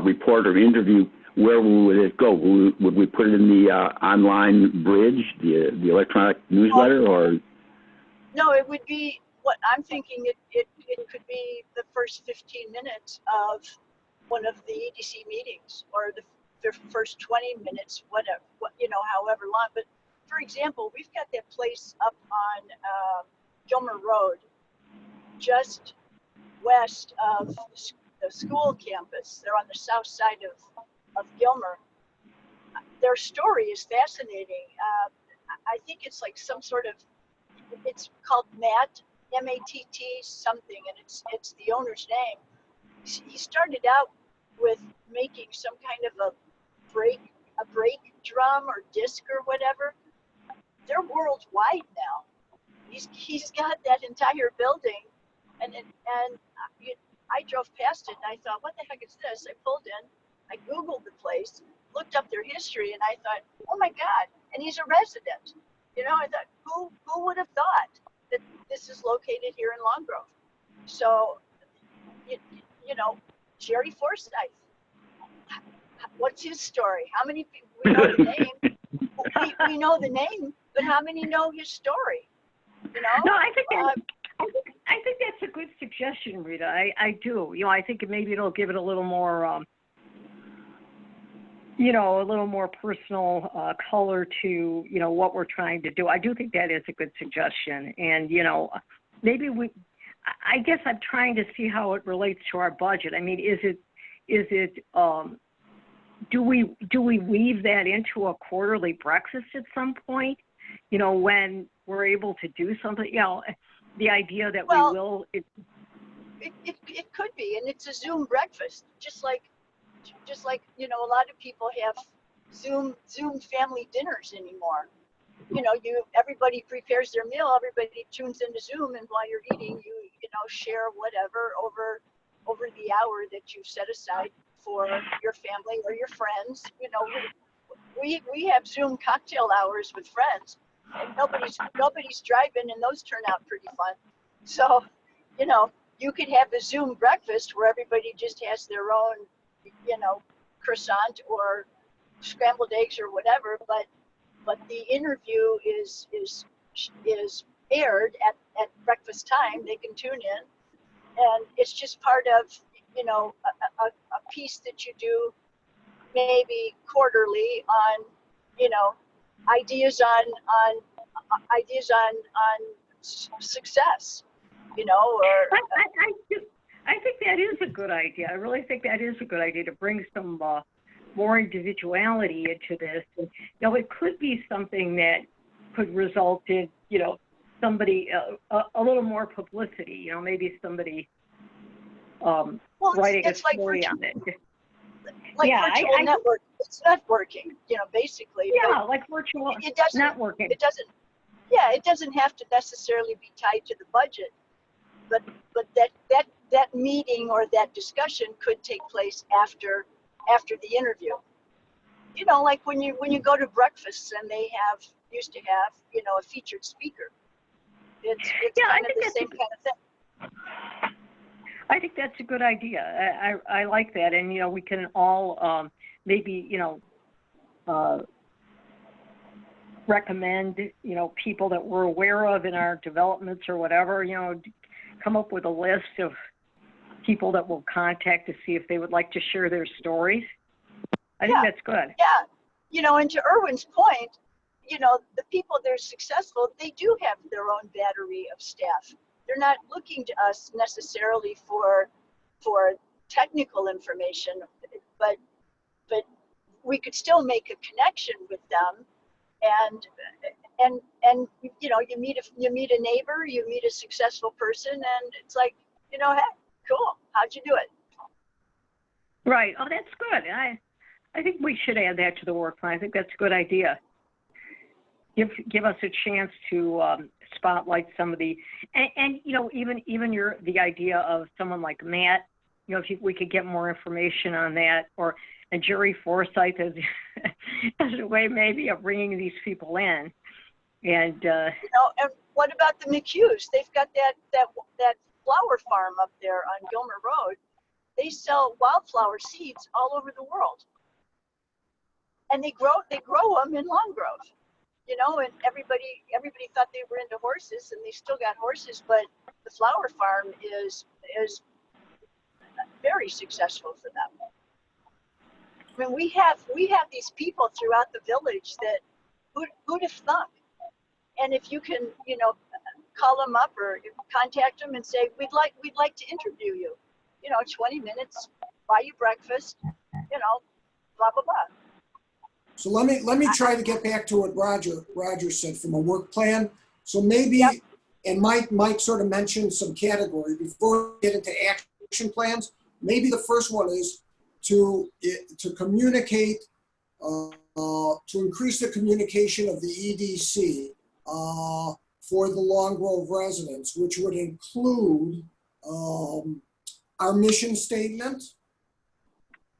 report or interview, where would it go? Would we put it in the online bridge, the electronic newsletter, or? No, it would be what I'm thinking. It could be the first 15 minutes of one of the EDC meetings, or the first 20 minutes, whatever, however long. But for example, we've got that place up on Gilmer Road, just west of the school campus. They're on the south side of Gilmer. Their story is fascinating. I think it's like some sort of, it's called Matt, M-A-T-T something, and it's the owner's name. He started out with making some kind of a brake drum or disc or whatever. They're worldwide now. He's got that entire building, and I drove past it and I thought, what the heck is this? I pulled in, I Googled the place, looked up their history, and I thought, oh my God, and he's a resident. I thought, who would have thought that this is located here in Long Grove? So, Jerry Forsyth, what's his story? How many people, we know the name, we know the name, but how many know his story? No, I think that's a good suggestion, Rita. I do. I think maybe it'll give it a little more, a little more personal color to, what we're trying to do. I do think that is a good suggestion. And, maybe I guess I'm trying to see how it relates to our budget. I mean, do we weave that into a quarterly breakfast at some point? When we're able to do something, the idea that we will. It could be, and it's a Zoom breakfast, just like a lot of people have Zoom family dinners anymore. Everybody prepares their meal, everybody tunes into Zoom, and while you're eating, you share whatever over the hour that you've set aside for your family or your friends. We have Zoom cocktail hours with friends, and nobody's driving, and those turn out pretty fun. So, you know, you could have a Zoom breakfast where everybody just has their own, you know, croissant or scrambled eggs or whatever, but the interview is aired at breakfast time. They can tune in, and it's just part of, you know, a piece that you do maybe quarterly on, you know, ideas on success, you know, or I think that is a good idea. I really think that is a good idea to bring some more individuality into this. And, you know, it could be something that could result in, you know, somebody, a little more publicity, you know, maybe somebody writing a story on it. Like Yeah, virtual network, it's networking, you know, basically. Yeah, like virtual networking. It doesn't, yeah, it doesn't have to necessarily be tied to the budget, but that meeting or that discussion could take place after the interview. You know, like when you go to breakfasts and they used to have, you know, a featured speaker. It's kind of the same kind of thing. I think that's a good idea. I like that, and you know, we can all maybe, you know, recommend, you know, people that we're aware of in our developments or whatever. You know, come up with a list of people that we'll contact to see if they would like to share their stories. I think that's good. Yeah, you know, and to Erwin's point, you know, the people that are successful, they do have their own battery of staff. They're not looking to us necessarily for technical information, but we could still make a connection with them, and you know, you meet a neighbor, you meet a successful person, and it's like, you know, hey, cool, how'd you do it? Right. Oh, that's good. I think we should add that to the work plan. I think that's a good idea. Give us a chance to spotlight some of the, and you know, even the idea of someone like Matt, you know, if we could get more information on that, or and Jerry Forsyth as a way maybe of bringing these people in, and you know, and what about the McHughes? They've got that flower farm up there on Gilmer Road. They sell wildflower seeds all over the world, and they grow them in Long Grove. You know, and everybody thought they were into horses, and they still got horses, but the flower farm is very successful for them. I mean, we have these people throughout the village that who'd have thunk? And if you can, you know, call them up or contact them and say, we'd like to interview you. You know, 20 minutes, buy you breakfast, you know, blah blah blah. So let me try to get back to what Roger said from a work plan. So maybe, and Mike sort of mentioned some category before we get into action plans. Maybe the first one is to communicate, to increase the communication of the EDC for the Long Grove residents, which would include our mission statement.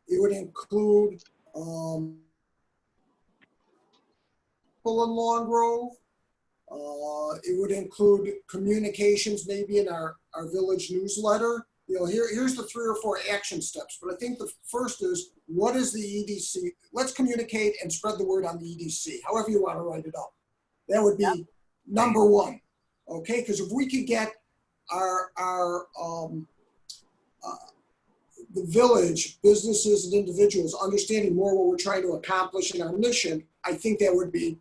It would include in Long Grove. It would include communications maybe in our village newsletter. You know, here's the 3 or 4 action steps, but I think the first is, what is the EDC? Let's communicate and spread the word on the EDC, however you want to write it up. That would be number 1, okay? Because if we could get the village, businesses and individuals understanding more what we're trying to accomplish in our mission, I think that would be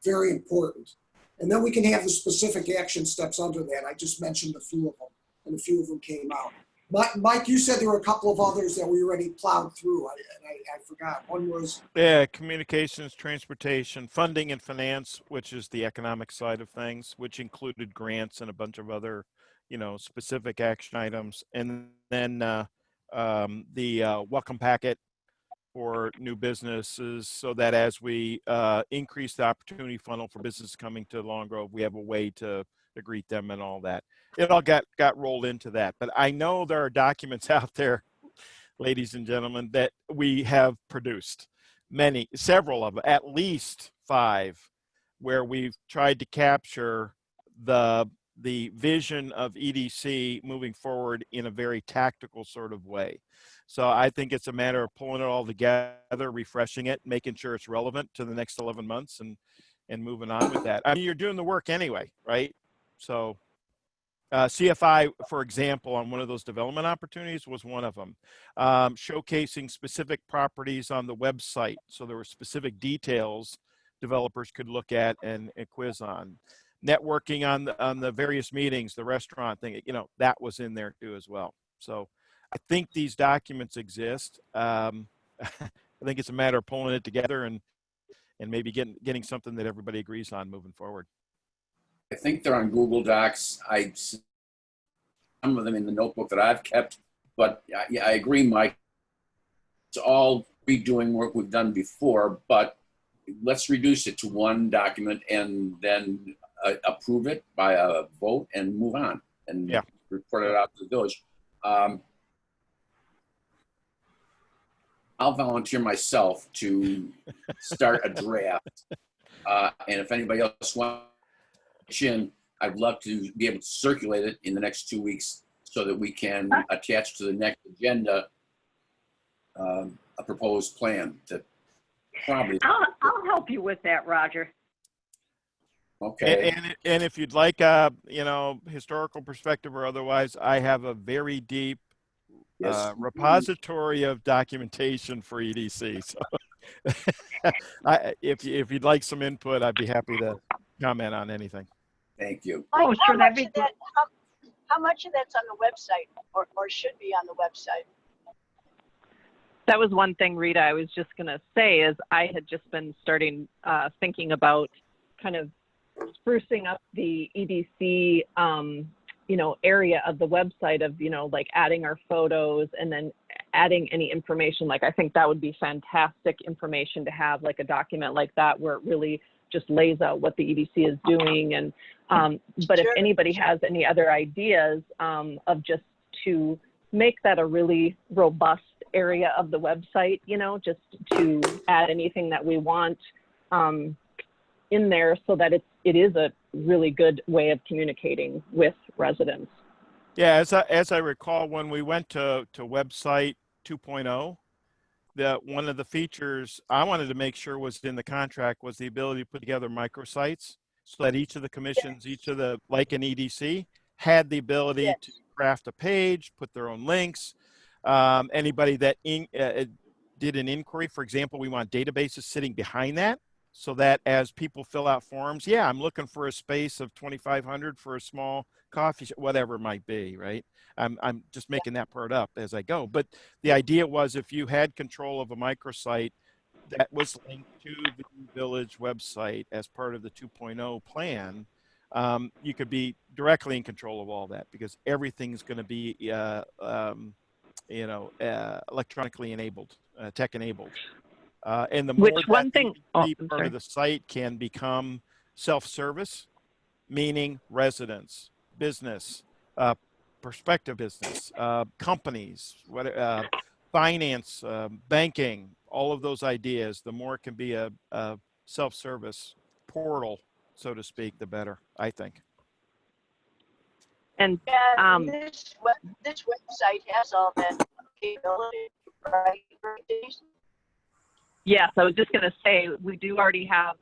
very important. And then we can have the specific action steps under that. I just mentioned a few of them, and a few of them came out. Mike, you said there were a couple of others that we already plowed through. I forgot. One was communications, transportation, funding and finance, which is the economic side of things, which included grants and a bunch of other, you know, specific action items. And then the welcome packet for new businesses, so that as we increase the opportunity funnel for businesses coming to Long Grove, we have a way to greet them and all that. It all got rolled into that. But I know there are documents out there, ladies and gentlemen, that we have produced. Several of them, at least 5, where we've tried to capture the the vision of EDC moving forward in a very tactical sort of way. So I think it's a matter of pulling it all together, refreshing it, making sure it's relevant to the next 11 months and moving on with that. I mean, you're doing the work anyway, right? So CFI, for example, on one of those development opportunities was one of them, showcasing specific properties on the website. So there were specific details developers could look at and quiz on. Networking on the various meetings, the restaurant thing, you know, that was in there too as well. So I think these documents exist. I think it's a matter of pulling it together and maybe getting something that everybody agrees on moving forward. I think they're on Google Docs. Some of them in the notebook that I've kept, but I agree, Mike. It's all redoing work we've done before, but let's reduce it to one document and then approve it by a vote and move on and report it out to the village. I'll volunteer myself to start a draft. And if anybody else wants in, I'd love to be able to circulate it in the next 2 weeks so that we can attach to the next agenda a proposed plan that probably. I'll help you with that, Roger. Okay. And if you'd like you know, historical perspective or otherwise, I have a very deep repository of documentation for EDC. So if you'd like some input, I'd be happy to comment on anything. Thank you. Oh, Mike, sure, that'd be how much of that's on the website or should be on the website? That was one thing, Rita, I was just going to say is I had just been starting thinking about kind of sprucing up the EDC, you know, area of the website of, you know, like adding our photos and then adding any information. Like, I think that would be fantastic information to have, like a document like that where it really just lays out what the EDC is doing. And, but if anybody has any other ideas of just to make that a really robust area of the website, you know, just to add anything that we want in there so that it is a really good way of communicating with residents. Yeah, as I recall, when we went to website 2.0, one of the features I wanted to make sure was in the contract was the ability to put together microsites so that each of the commissions, each of the, like an EDC, had the ability to craft a page, put their own links. Anybody that did an inquiry, for example, we want databases sitting behind that so that as people fill out forms, yeah, I'm looking for a space of 2,500 for a small coffee shop, whatever it might be, right? I'm just making that part up as I go. But the idea was if you had control of a microsite that was linked to the village website as part of the 2.0 plan, you could be directly in control of all that because everything's going to be, you know, electronically enabled, tech enabled. And the more part of the site can become self-service, meaning residents, business, prospective business, companies, finance, banking, all of those ideas, the more it can be a self-service portal, so to speak, the better, I think. And this website has all that capability, right? Yes, I was just going to say, we do already have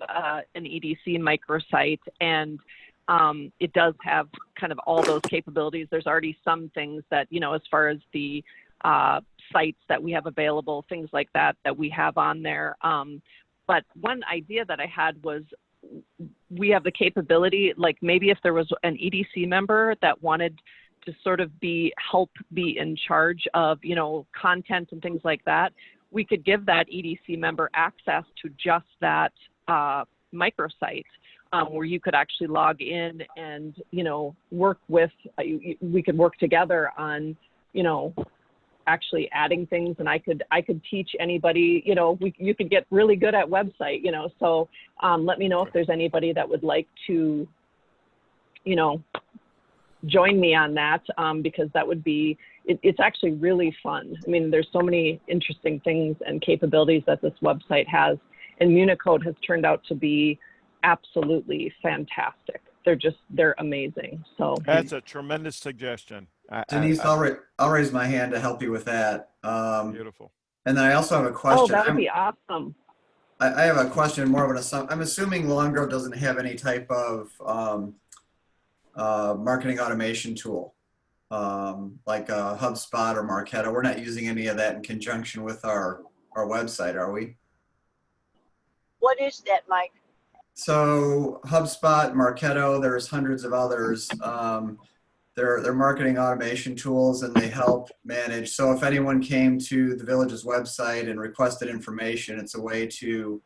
an EDC microsite, and it does have kind of all those capabilities. There's already some things that, you know, as far as the sites that we have available, things like that, that we have on there. But one idea that I had was we have the capability, like maybe if there was an EDC member that wanted to sort of help be in charge of, you know, content and things like that, we could give that EDC member access to just that microsite where you could actually log in and, you know, work with, we could work together on, you know, actually adding things, and I could teach anybody, you know, you could get really good at website, you know, so let me know if there's anybody that would like to, you know, join me on that, because that would be, it's actually really fun. I mean, there's so many interesting things and capabilities that this website has, and Municode has turned out to be absolutely fantastic. they're amazing. So That's a tremendous suggestion. Denise, I'll raise my hand to help you with that. Beautiful. And then I also have a oh, question. that would be awesome. I have a question, more of an assumption. I'm assuming Lawn Grove doesn't have any type of marketing automation tool, like HubSpot or Marketo. We're not using any of that in conjunction with our website, are we? What is that, Mike? So HubSpot, Marketo, there's hundreds of others. They're marketing automation tools, and they help manage. So if anyone came to the village's website and requested information, it's a way to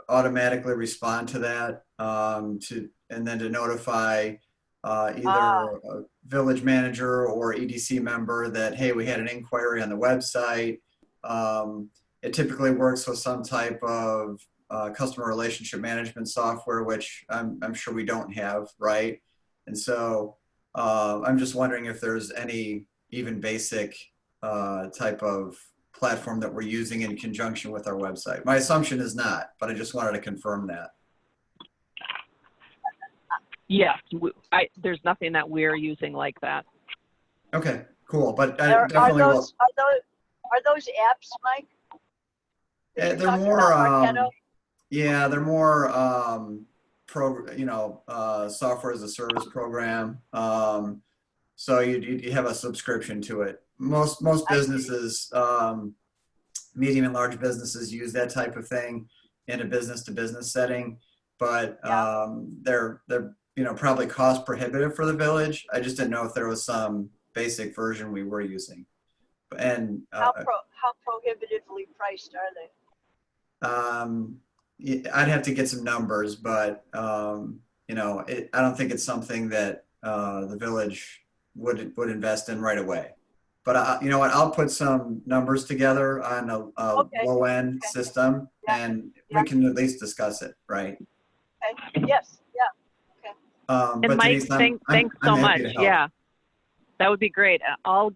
automatically respond to that, and then to notify either a village manager or EDC member that, hey, we had an inquiry on the website. It typically works with some type of customer relationship management software, which I'm sure we don't have, right? And so I'm just wondering if there's any even basic type of platform that we're using in conjunction with our website. My assumption is not, but I just wanted to confirm that. Yes, there's nothing that we're using like that. Okay, cool. But I Are definitely will. Are those apps, Mike? Yeah, You're they're talking more. about Marketo? Yeah, they're more. Software as a service program. So you have a subscription to it. Most businesses, medium and large businesses, use that type of thing in a business to business setting, but they're probably cost prohibitive for the village. I just didn't know if there was some basic version we were using. And How prohibitively priced are they? I'd have to get some numbers, but I don't think it's something that the village would invest in right away. But you know what? I'll put some numbers together on a low end system, and we can at least discuss it, right? Okay. Yes. Yeah. Okay. And But Mike, Denise, thanks I'm so happy much. to help. Yeah, that would be great. I'll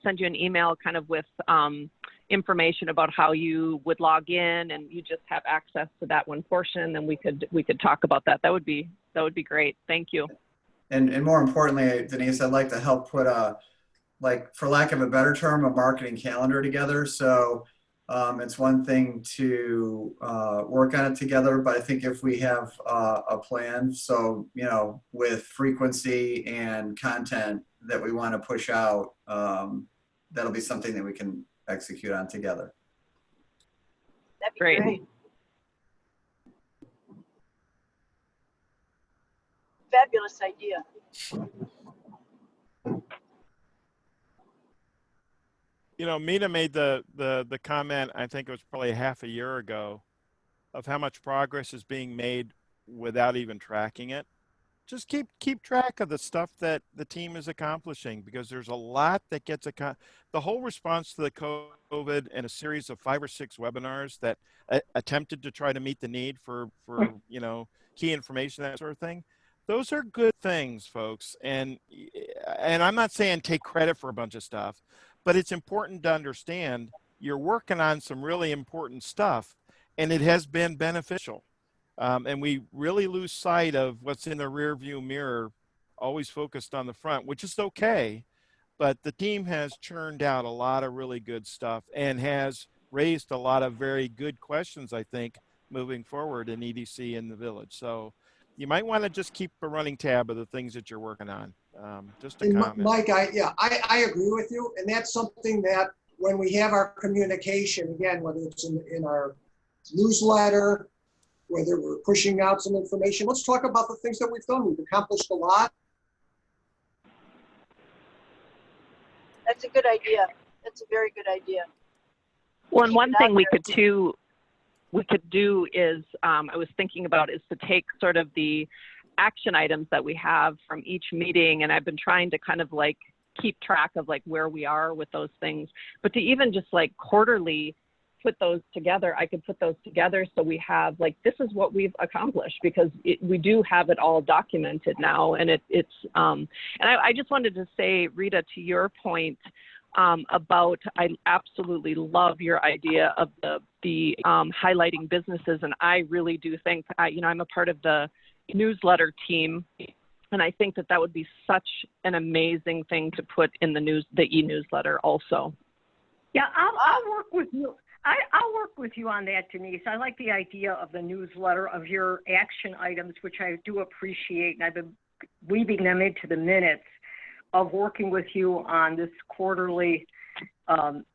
send you an email kind of with information about how you would log in, and you just have access to that one portion, and we could talk about that. That would be great. Thank you. And more importantly, Denise, I'd like to help put for lack of a better term, a marketing calendar together. So it's one thing to work on it together, but I think if we have a plan, so, with frequency and content that we want to push out, that'll be something that we can execute on together. That'd be Great. great. Fabulous idea. Mina made the comment, I think it was probably half a year ago, of how much progress is being made without even tracking it. Just keep track of the stuff that the team is accomplishing, because there's a lot that gets the whole response to the COVID and a series of 5 or 6 webinars that attempted to try to meet the need for key information, that sort of thing. Those are good things, folks. And I'm not saying take credit for a bunch of stuff, but it's important to understand you're working on some really important stuff, and it has been beneficial. And we really lose sight of what's in the rear view mirror, always focused on the front, which is okay. But the team has churned out a lot of really good stuff and has raised a lot of very good questions, I think, moving forward in EDC in the village. So you might want to just keep a running tab of the things that you're working on. Just a comment. Mike, I agree with you. And that's something that when we have our communication, again, whether it's in our newsletter, whether we're pushing out some information, let's talk about the things that we've done. We've accomplished a lot. That's a good idea. That's a very good idea. Well, and Keep one it thing out we there. could do is, I was thinking about, is to take sort of the action items that we have from each meeting, and I've been trying to kind of like keep track of like where we are with those things, but to even just like quarterly put those together, I could put those together so we have like, this is what we've accomplished, because we do have it all documented now. And and I just wanted to say, Rita, to your point, about, I absolutely love your idea of the highlighting businesses. And I really do think, I'm a part of the newsletter team. And I think that would be such an amazing thing to put in the e-newsletter also. Yeah, I'll work with you. I'll work with you on that, Denise. I like the idea of the newsletter, of your action items, which I do appreciate, and I've been weaving them into the minutes of working with you on this quarterly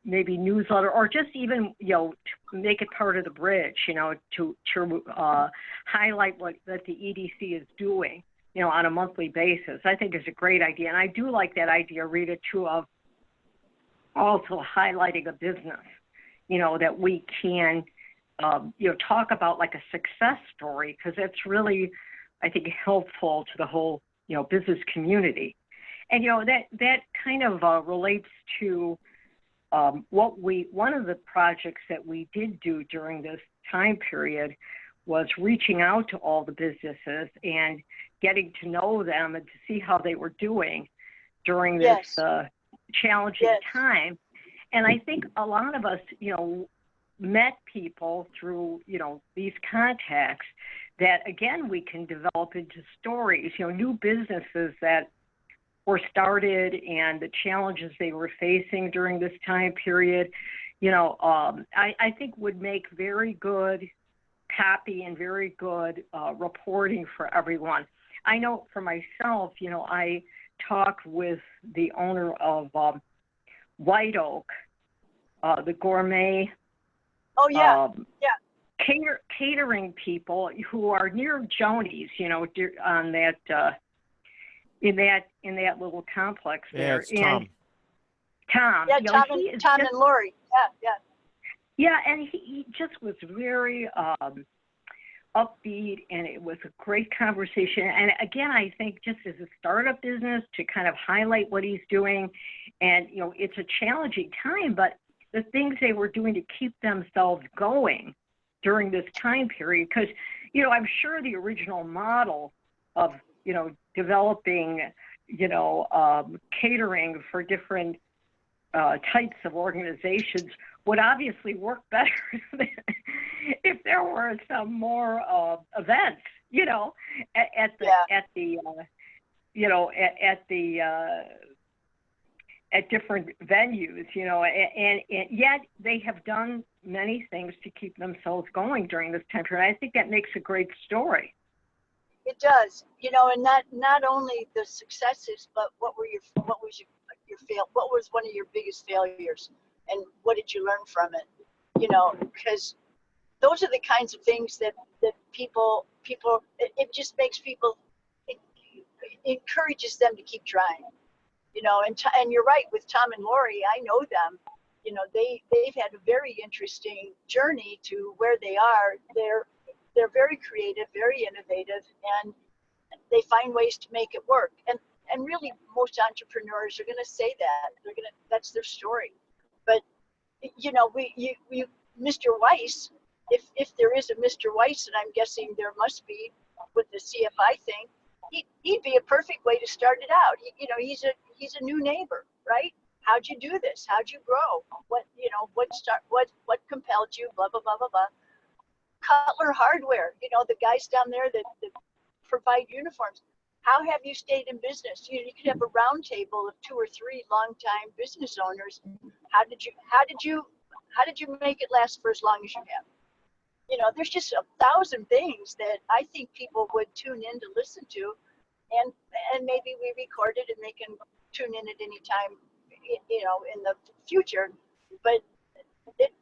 maybe newsletter, or just even, to make it part of the bridge, to highlight that the EDC is doing, on a monthly basis. I think is a great idea. And I do like that idea, Rita, too, of also highlighting a business, that we can, talk about like a success story, because that's really, I think, helpful to the whole, business community. And, that kind of relates to one of the projects that we did do during this time period was reaching out to all the businesses and getting to know them and to see how they were doing during this challenging time. And I think a lot of us, met people through, these contacts that, again, we can develop into stories, new businesses that were started and the challenges they were facing during this time period, I think would make very good copy and very good reporting for everyone. I know for myself, I talked with the owner of White Oak, the gourmet catering people who are near Joni's, on that in that little complex there. Yeah, it's Tom. Tom. Yeah, Tom and Lori. Yeah. Yeah, and he just was very upbeat, and it was a great conversation. And again, I think just as a startup business, to kind of highlight what he's doing, and it's a challenging time, but the things they were doing to keep themselves going during this time period, because I'm sure the original model of developing catering for different types of organizations would obviously work better if there were some more events, at different venues, and yet they have done many things to keep themselves going during this time period. I think that makes a great story. It does, and not only the successes, but what was one of your biggest failures, and what did you learn from it? Because those are the kinds of things that people it just makes people, it encourages them to keep trying, and you're right with Tom and Lori. I know them. They've had a very interesting journey to where they are. They're very creative, very innovative, and they find ways to make it work. And really, most entrepreneurs are going to say that. That's their story. But Mr. Weiss, if there is a Mr. Weiss, and I'm guessing there must be with the CFI thing, he'd be a perfect way to start it out. He's a new neighbor, right? How'd you do this? How'd you grow? What compelled you? Blah blah blah blah blah. Cutler Hardware, the guys down there that provide uniforms. How have you stayed in business? You could have a round table of 2 or 3 longtime business owners. How did you make it last for as long as you have? There's just 1,000 things that I think people would tune in to listen to, and maybe we record it and they can tune in at any time, in the future. But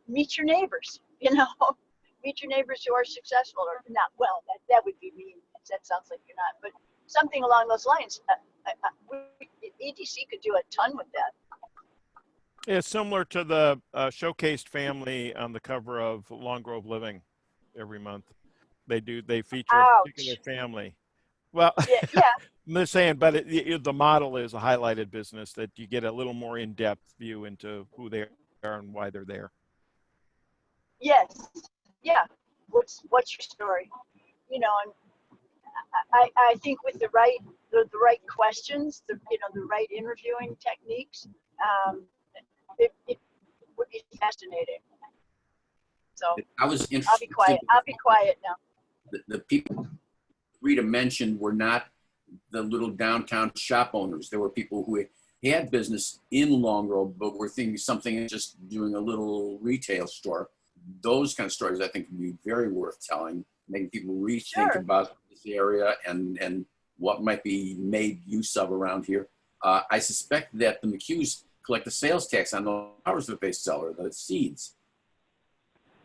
meet your neighbors, meet your neighbors who are successful or not. Well, that would be mean. That sounds like you're not, but something along those lines. EDC could do a ton with that. It's similar to the showcased family on the cover of Long Grove Living every month. They feature a particular family. Well, yeah. I'm just saying, but the model is a highlighted business that you get a little more in-depth view into who they are and why they're there. Yes. Yeah. What's your story? And I think with the right questions, the right interviewing techniques, it would be fascinating. So I was I'll be interested. quiet. I'll be quiet now. The people Rita mentioned were not the little downtown shop owners. There were people who had business in Long Grove, but were thinking something just doing a little retail store. Those kind of stories, I think, would be very worth telling, making people rethink Sure. about this area and what might be made use of around here. I suspect that the McHughes collect a sales tax on the flowers that they sell, or the seeds.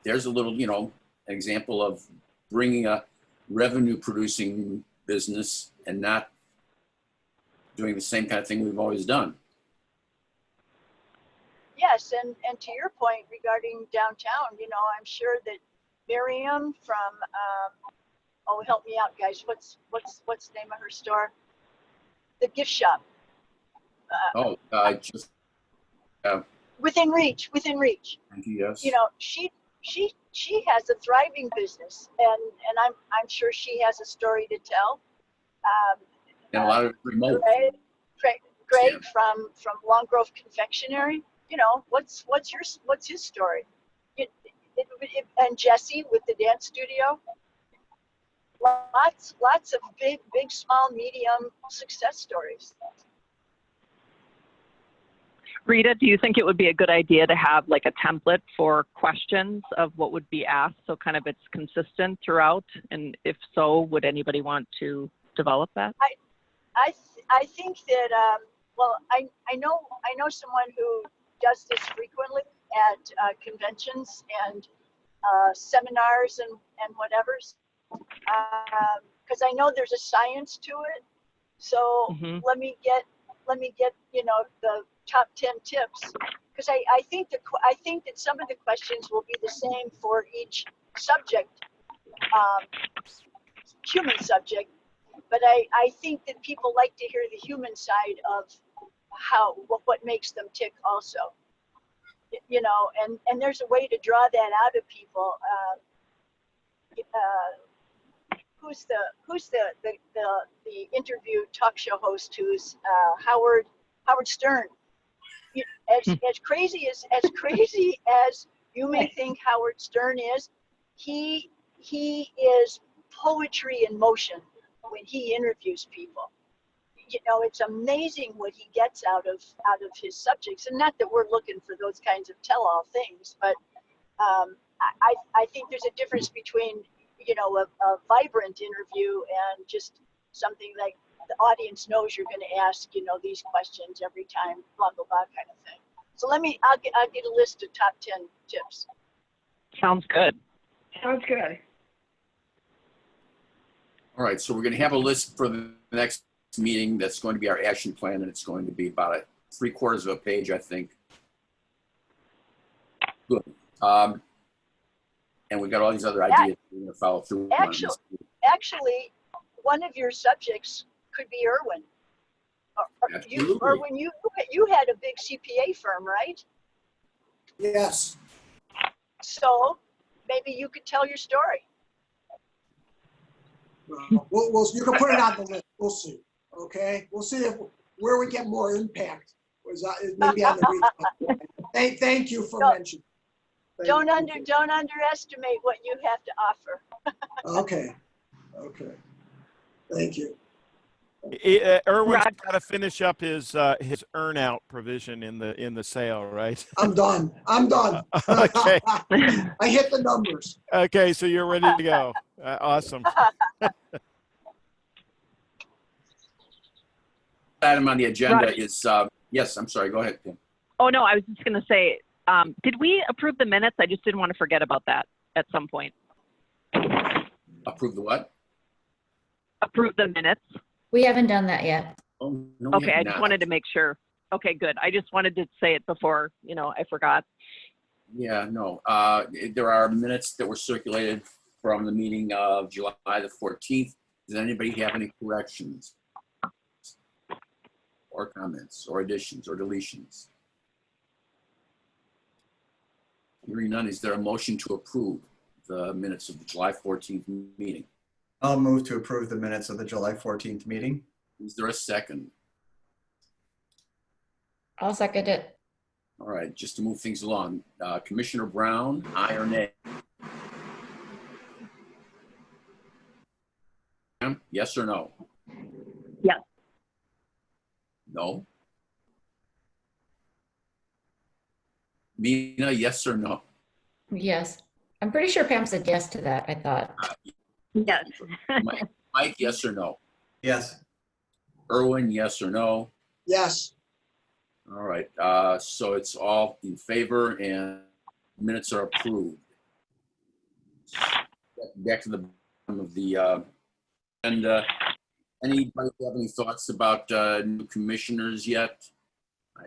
There's a little, an example of bringing a revenue-producing business and not doing the same kind of thing we've always done. Yes, and to your point regarding downtown, I'm sure that Miriam from oh, help me out, guys. What's the name of her store? The gift shop. Just Within reach. yes. She has a thriving business, and I'm sure she has a story to tell. And a lot of remote. Greg Yeah. from Long Grove Confectionery. What's his story? And Jesse with the dance studio. Lots of big, small, medium success stories. Rita, do you think it would be a good idea to have like a template for questions of what would be asked, so kind of it's consistent throughout? And if so, would anybody want to develop that? I think that well, I know someone who does this frequently at conventions and seminars and whatever's, because I know there's a science to it. So let me get the top 10 tips, because I think that some of the questions will be the same for each subject, human subject, but I think that people like to hear the human side of what makes them tick also, and there's a way to draw that out of people. Who's the interview talk show host who's Howard Stern? As crazy as you may think Howard Stern is, he is poetry in motion when he interviews people. It's amazing what he gets out of his subjects, and not that we're looking for those kinds of tell-all things, but I think there's a difference between a vibrant interview and just something like the audience knows you're going to ask these questions every time, blah blah blah kind of thing. So I'll get a list of top 10 tips. Sounds good. Sounds good. All right, so we're going to have a list for the next meeting. That's going to be our action plan, and it's going to be about 3/4 of a page, I think. Good. And we've got all these other ideas we're going to follow through on. Actually, one of your subjects could be Irwin. Irwin, you had a big CPA firm, right? Yes. So maybe you could tell your story. You can put it on the list. We'll see. Okay. We'll see where we get more impact. Maybe on the retail. Thank you for mentioning. Don't underestimate what you have to offer. Okay. Thank you. Irwin's got to finish up his earn-out provision in the sale, right? I'm done. Okay. I hit the numbers. Okay, so you're ready to go. Awesome. Item on the agenda is yes. I'm sorry. Go ahead, Kim. Oh no, I was just going to say, did we approve the minutes? I just didn't want to forget about that at some point. Approve the what? Approve the minutes. We haven't done that yet. Oh, no, Okay, I just wanted to make sure. Okay, good. I just wanted to say it before, I forgot. Yeah, no. There are minutes that were circulated from the meeting of July the 14th. Does anybody have any corrections or comments or additions or deletions? Hearing none, is there a motion to approve the minutes of the July 14th meeting? I'll move to approve the minutes of the July 14th meeting. Is there a second? I'll second it. All right, just to move things along, Commissioner Brown, aye or nay? Yes or no? Yes. No? Mina, yes or no? Yes. I'm pretty sure Pam said yes to that, I thought. Yes. Mike, yes or no? Yes. Erwin, yes or no? Yes. All right, so it's all in favor and minutes are approved. Back to the bottom of the agenda. Anybody have any thoughts about new commissioners yet? I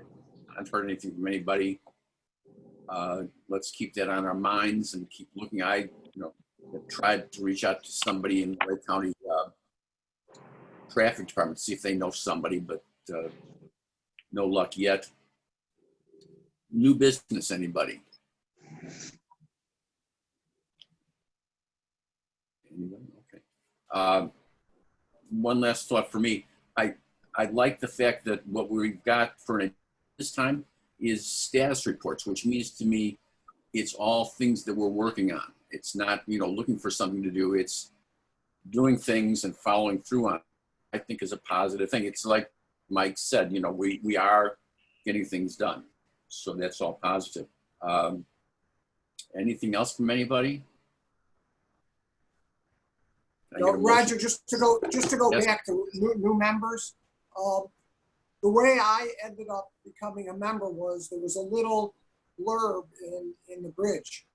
haven't heard anything from anybody. Let's keep that on our minds and keep looking. I have tried to reach out to somebody in the Lake County Traffic Department, see if they know somebody, but no luck yet. New business, anybody? Anybody? Okay. One last thought for me. I like the fact that what we've got for this time is status reports, which means to me it's all things that we're working on. It's not, looking for something to do. It's doing things and following through on it, I think is a positive thing. It's like Mike said, we are getting things done. So that's all positive. Anything else from anybody? Roger, just to go Yes. back to new members. The way I ended up becoming a member was there was a little blurb in the bridge.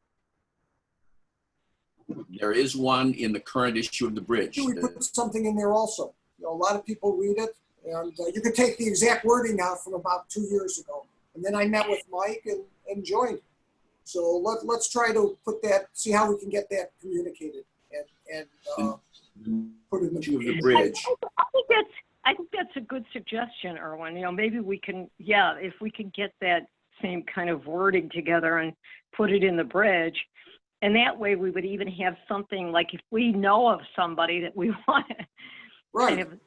There is one in the current issue of the Bridge. We put something in there also. A lot of people read it, and you could take the exact wording out from about 2 years ago. And then I met with Mike and joined. So let's try to put that, see how we can get that communicated and put it in the issue of the Bridge. I think that's a good suggestion, Erwin. Maybe we can, if we can get that same kind of wording together and put it in the Bridge. And that way we would even have something like if we know of somebody that we want to kind of,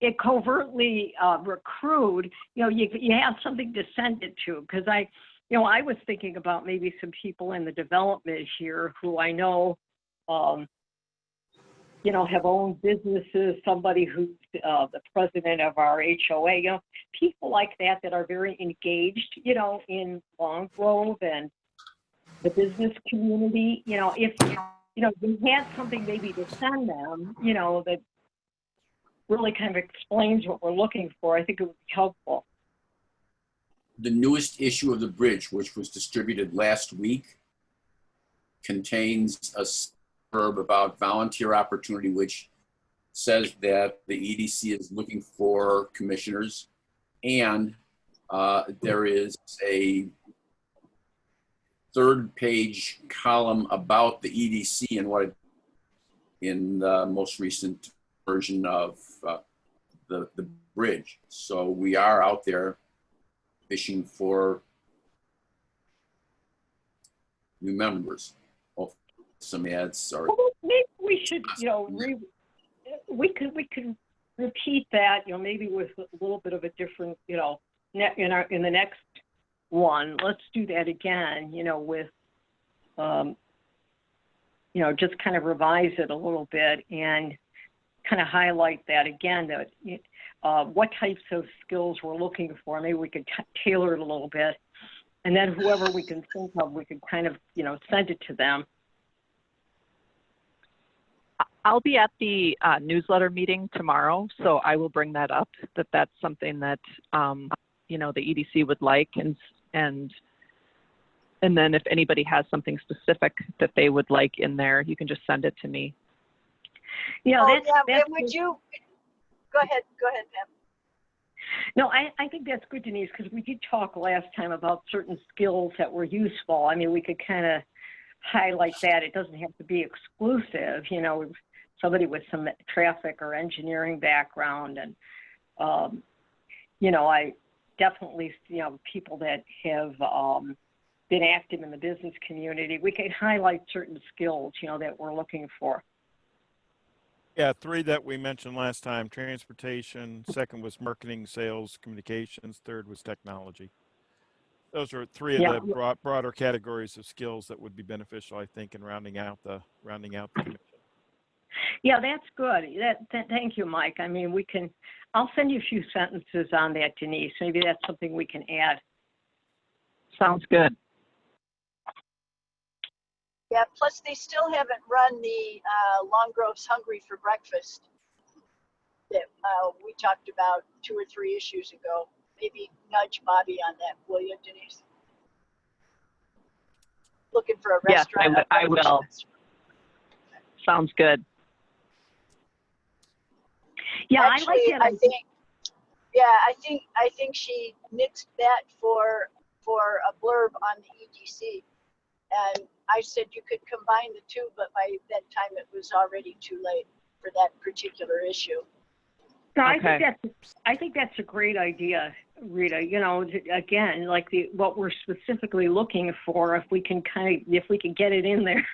it covertly recruit, you have something to send it to. Because I was thinking about maybe some people in the development here who I know, have owned businesses, somebody who's the president of our HOA, people like that are very engaged, in Long Grove and the business community. If, you had something maybe to send them, that really kind of explains what we're looking for, I think it would be helpful. The newest issue of the Bridge, which was distributed last week, contains a blurb about volunteer opportunity, which says that the EDC is looking for commissioners, and there is a third-page column about the EDC and what in the most recent version of the Bridge. So we are out there fishing for new members. Some ads are. Well, maybe we should, we could repeat that, maybe with a little bit of a different, in the next one. Let's do that again, with, just kind of revise it a little bit and kind of highlight that again, that what types of skills we're looking for. Maybe we could tailor it a little bit, and then whoever we can think of, we could kind of, send it to them. I'll be at the newsletter meeting tomorrow, so I will bring that up, that's something that, the EDC would like. And then if anybody has something specific that they would like in there, you can just send it to me. Would you, go ahead, Pam. No, I think that's good, Denise, because we did talk last time about certain skills that were useful. I mean, we could kind of highlight that. It doesn't have to be exclusive, somebody with some traffic or engineering background. And, I definitely, people that have been active in the business community, we could highlight certain skills, that we're looking for. Yeah, 3 that we mentioned last time: transportation, second was marketing, sales, communications, third was technology. those are three of Yeah. the broader categories of skills that would be beneficial, I think, in rounding out the commission. Yeah, that's good. Thank you, Mike. I mean, I'll send you a few sentences on that, Denise. Maybe that's something we can add. Sounds good. Yeah, plus they still haven't run the Long Grove's Hungry for Breakfast that we talked about 2 or 3 issues ago. Maybe nudge Bobby on that, will you, Denise? Looking for a Yes, restaurant. I will. Sounds good. Yeah, Actually, I like that. I think she nixed that for a blurb on the EDC. And I said you could combine the two, but by that time it was already too late for that particular issue. No, Okay. I think that's a great idea, Rita. You know, again, like what we're specifically looking for, if we can get it in there,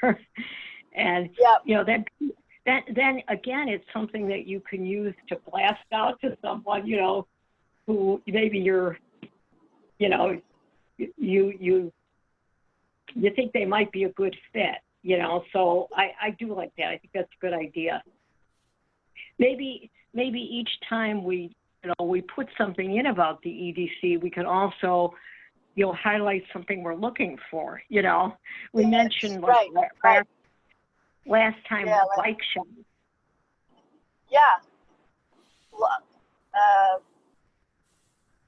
and Yep. you know then again, it's something that you can use to blast out to someone, you know, who maybe you think they might be a good fit, you know. So I do like that. I think that's a good idea. Maybe each time we put something in about the EDC, we can also, you know, highlight something we're looking for. You know, we mentioned like right. last time, Yeah, bike shop. Yeah.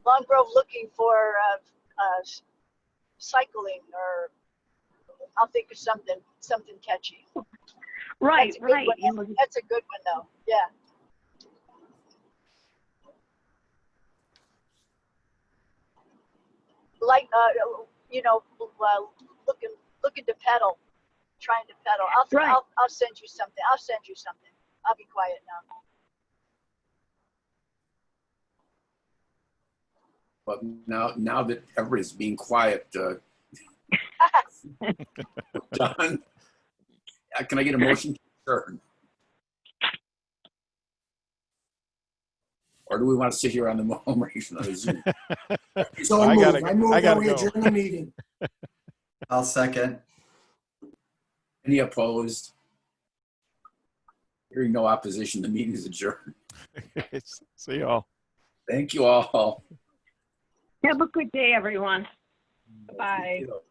Long Grove looking for cycling, or I'll think of something catchy. Right, That's a good right. one. You know, That's a good one, though. Yeah. Like, looking to pedal, trying to pedal. Right. I'll send you something. I'll be quiet now. But now that everybody's being quiet, John, can I get a motion to adjourn? Or do we want to sit here on the motion on the Zoom? So I moved. gotta I move I that gotta we go. adjourn the meeting. I'll second. Any opposed? Hearing no opposition, the meeting is adjourned. See y'all. Thank you all. have a good day, everyone. Bye. Thank you.